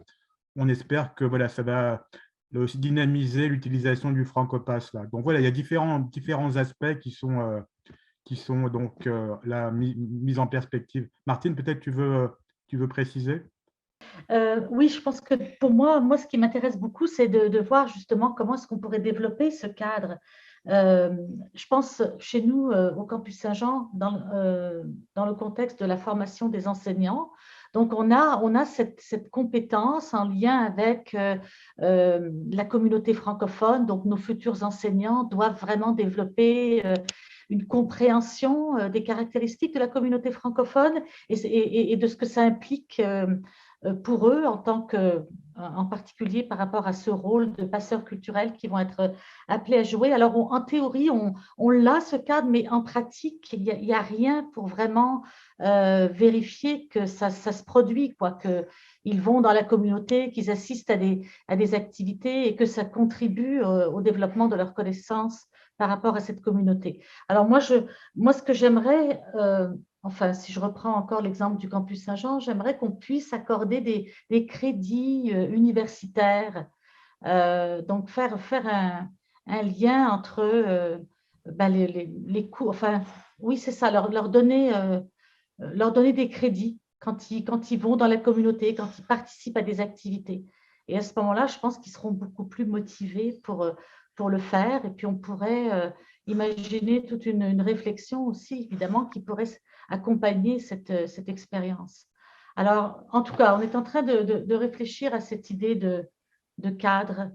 on espère que voilà, ça va aussi dynamiser l'utilisation du Francopass. Là. Donc voilà, il y a différents aspects qui sont donc mis en perspective. Martine, peut-être tu veux préciser? Oui, je pense que pour moi, ce qui m'intéresse beaucoup, c'est de voir justement comment est-ce qu'on pourrait développer ce cadre. Je pense chez nous, au Campus Saint-Jean, dans le contexte de la formation des enseignants. Donc, on a cette compétence en lien avec la communauté francophone. Donc, nos futurs enseignants doivent vraiment développer une compréhension des caractéristiques de la communauté francophone et de ce que ça implique pour eux en particulier par rapport à ce rôle de passeurs culturels qui vont être appelés à jouer. Alors, en théorie, on l'a ce cadre, mais en pratique, il n'y a rien pour vraiment vérifier que ça se produit, qu'ils vont dans la communauté, qu'ils assistent à des activités et que ça contribue au développement de leurs connaissances par rapport à cette communauté. Alors, moi ce que j'aimerais… Enfin, si je reprends encore l'exemple du Campus Saint-Jean, j'aimerais qu'on puisse accorder des crédits universitaires, donc faire un lien entre les cours, enfin, oui, c'est ça, leur donner des crédits quand ils vont dans la communauté, quand ils participent à des activités. Et à ce moment-là, je pense qu'ils seront beaucoup plus motivés pour pour le faire. Et puis, on pourrait imaginer toute une réflexion aussi, évidemment, qui pourrait accompagner cette expérience. Alors, en tout cas, on est en train de réfléchir à cette idée de cadre,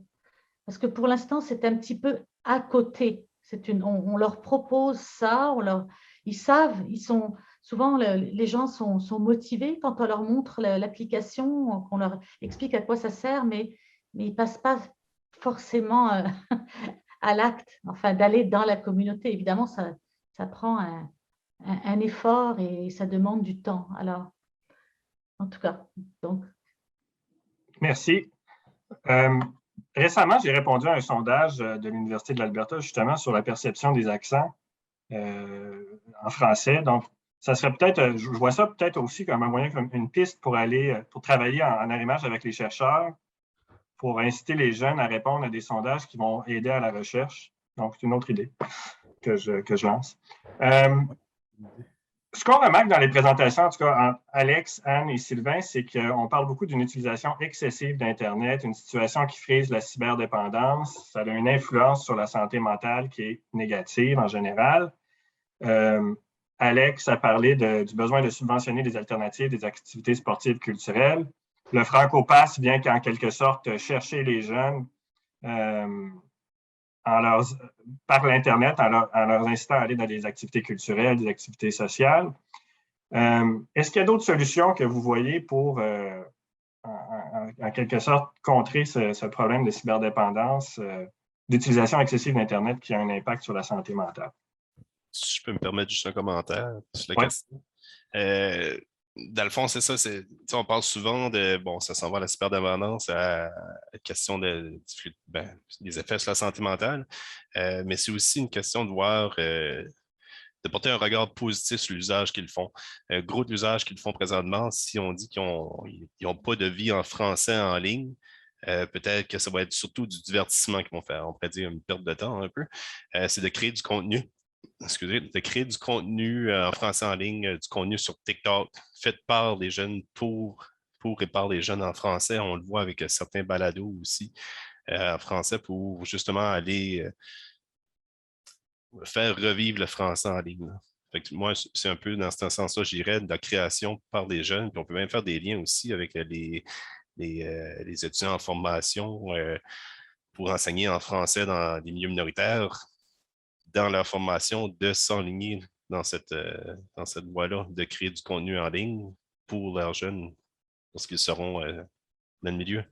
parce que pour l'instant, c'est un petit peu à côté. On leur propose ça, ils savent, souvent les gens sont motivés quand on leur montre l'application, qu'on leur explique à quoi ça sert, mais ils ne passent pas forcément à l'acte, enfin d'aller dans la communauté. Évidemment, ça prend un effort et ça demande du temps. Alors, en tout cas, donc. Merci. Récemment, j'ai répondu à un sondage de l'Université de l'Alberta, justement, sur la perception des accents en français. Donc, ça serait peut-être, je vois ça peut-être aussi comme un moyen, comme une piste pour travailler en arrimage avec les chercheurs, pour inciter les jeunes à répondre à des sondages qui vont aider à la recherche. Donc, c'est une autre idée que je lance. Ce qu'on remarque dans les présentations, en tout cas, entre Alex, Anne et Sylvain, c'est qu'on parle beaucoup d'une utilisation excessive d'Internet, une situation qui frise la cyberdépendance. Ça a une influence sur la santé mentale qui est négative en général. Alex a parlé du besoin de subventionner des alternatives, des activités sportives culturelles. Le FrancoPass vient en quelque sorte chercher les jeunes par l'Internet, en leur incitant à aller dans des activités culturelles, des activités sociales. Est-ce qu'il y a d'autres solutions que vous voyez pour, en quelque sorte, contrer ce problème de cyberdépendance, d'utilisation excessive d'Internet qui a un impact sur la santé mentale? Si je peux me permettre juste un commentaire sur la question. Dans le fond, c'est ça. On parle souvent de, ça s'en va à la cyberdépendance, à la question des effets sur la santé mentale, mais c'est aussi une question de voir, de porter un regard positif sur l'usage qu'ils font. Gros de l'usage qu'ils font présentement, si on dit qu'ils n'ont pas de vie en français en ligne, peut-être que ça va être surtout du divertissement qu'ils vont faire. On pourrait dire une perte de temps un peu. C'est de créer du contenu. De créer du contenu en français en ligne, du contenu sur TikTok, fait par les jeunes pour et par les jeunes en français. On le voit avec certains balados aussi en français pour justement aller faire revivre le français en ligne. Fait que moi, c'est un peu dans ce sens-là, je dirais, de la création par des jeunes. Puis on peut même faire des liens aussi avec les étudiants en formation pour enseigner en français dans des milieux minoritaires, dans leur formation, de s'enligner dans cette voie-là, de créer du contenu en ligne pour leurs jeunes lorsqu'ils seront dans le milieu.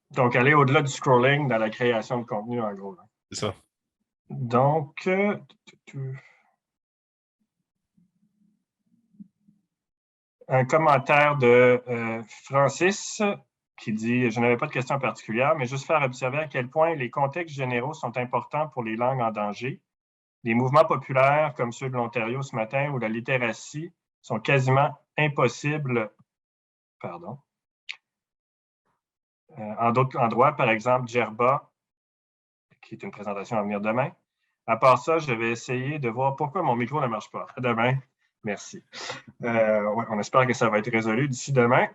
Donc, aller au-delà du scrolling dans la création de contenu, en gros. C'est ça. Donc, un commentaire de Francis qui dit « Je n'avais pas de question particulière, mais juste faire observer à quel point les contextes généraux sont importants pour les langues en danger. Les mouvements populaires comme ceux de l'Ontario ce matin ou la littératie sont quasiment impossibles en d'autres endroits, par exemple, Djerba, qui est une présentation à venir demain. À part ça, je vais essayer de voir pourquoi mon micro ne marche pas. À demain. Merci. On espère que ça va être résolu d'ici demain.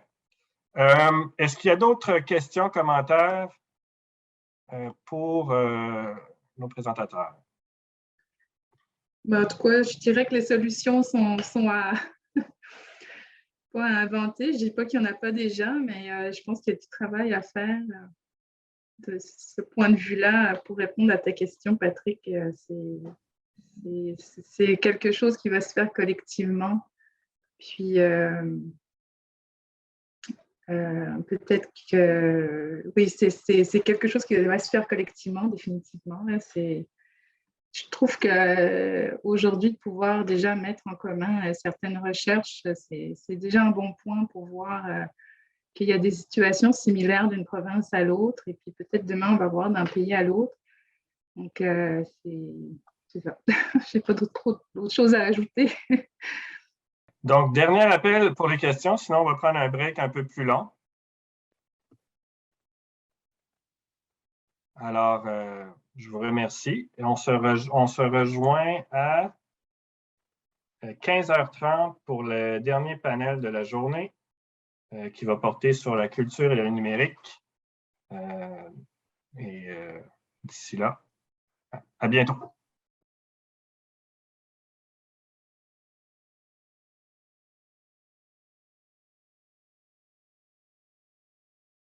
Est-ce qu'il y a d'autres questions, commentaires pour nos présentateurs? En tout cas, je dirais que les solutions sont pas à inventer. Je ne dis pas qu'il n'y en a pas déjà, mais je pense qu'il y a du travail à faire de ce point de vue-là pour répondre à ta question, Patrick. C'est quelque chose qui va se faire collectivement. Puis, peut-être que oui, c'est quelque chose qui va se faire collectivement, définitivement. Là, je trouve qu'aujourd'hui, de pouvoir déjà mettre en commun certaines recherches, c'est déjà un bon point pour voir qu'il y a des situations similaires d'une province à l'autre, et puis peut-être demain, on va voir d'un pays à l'autre. Donc, c'est ça. Je n'ai pas d'autres choses à ajouter. Donc, dernier appel pour les questions, sinon on va prendre un break un peu plus long. Alors, je vous remercie. Et on se rejoint à 15h30 pour le dernier panel de la journée qui va porter sur la culture et le numérique. D'ici là, À bientôt.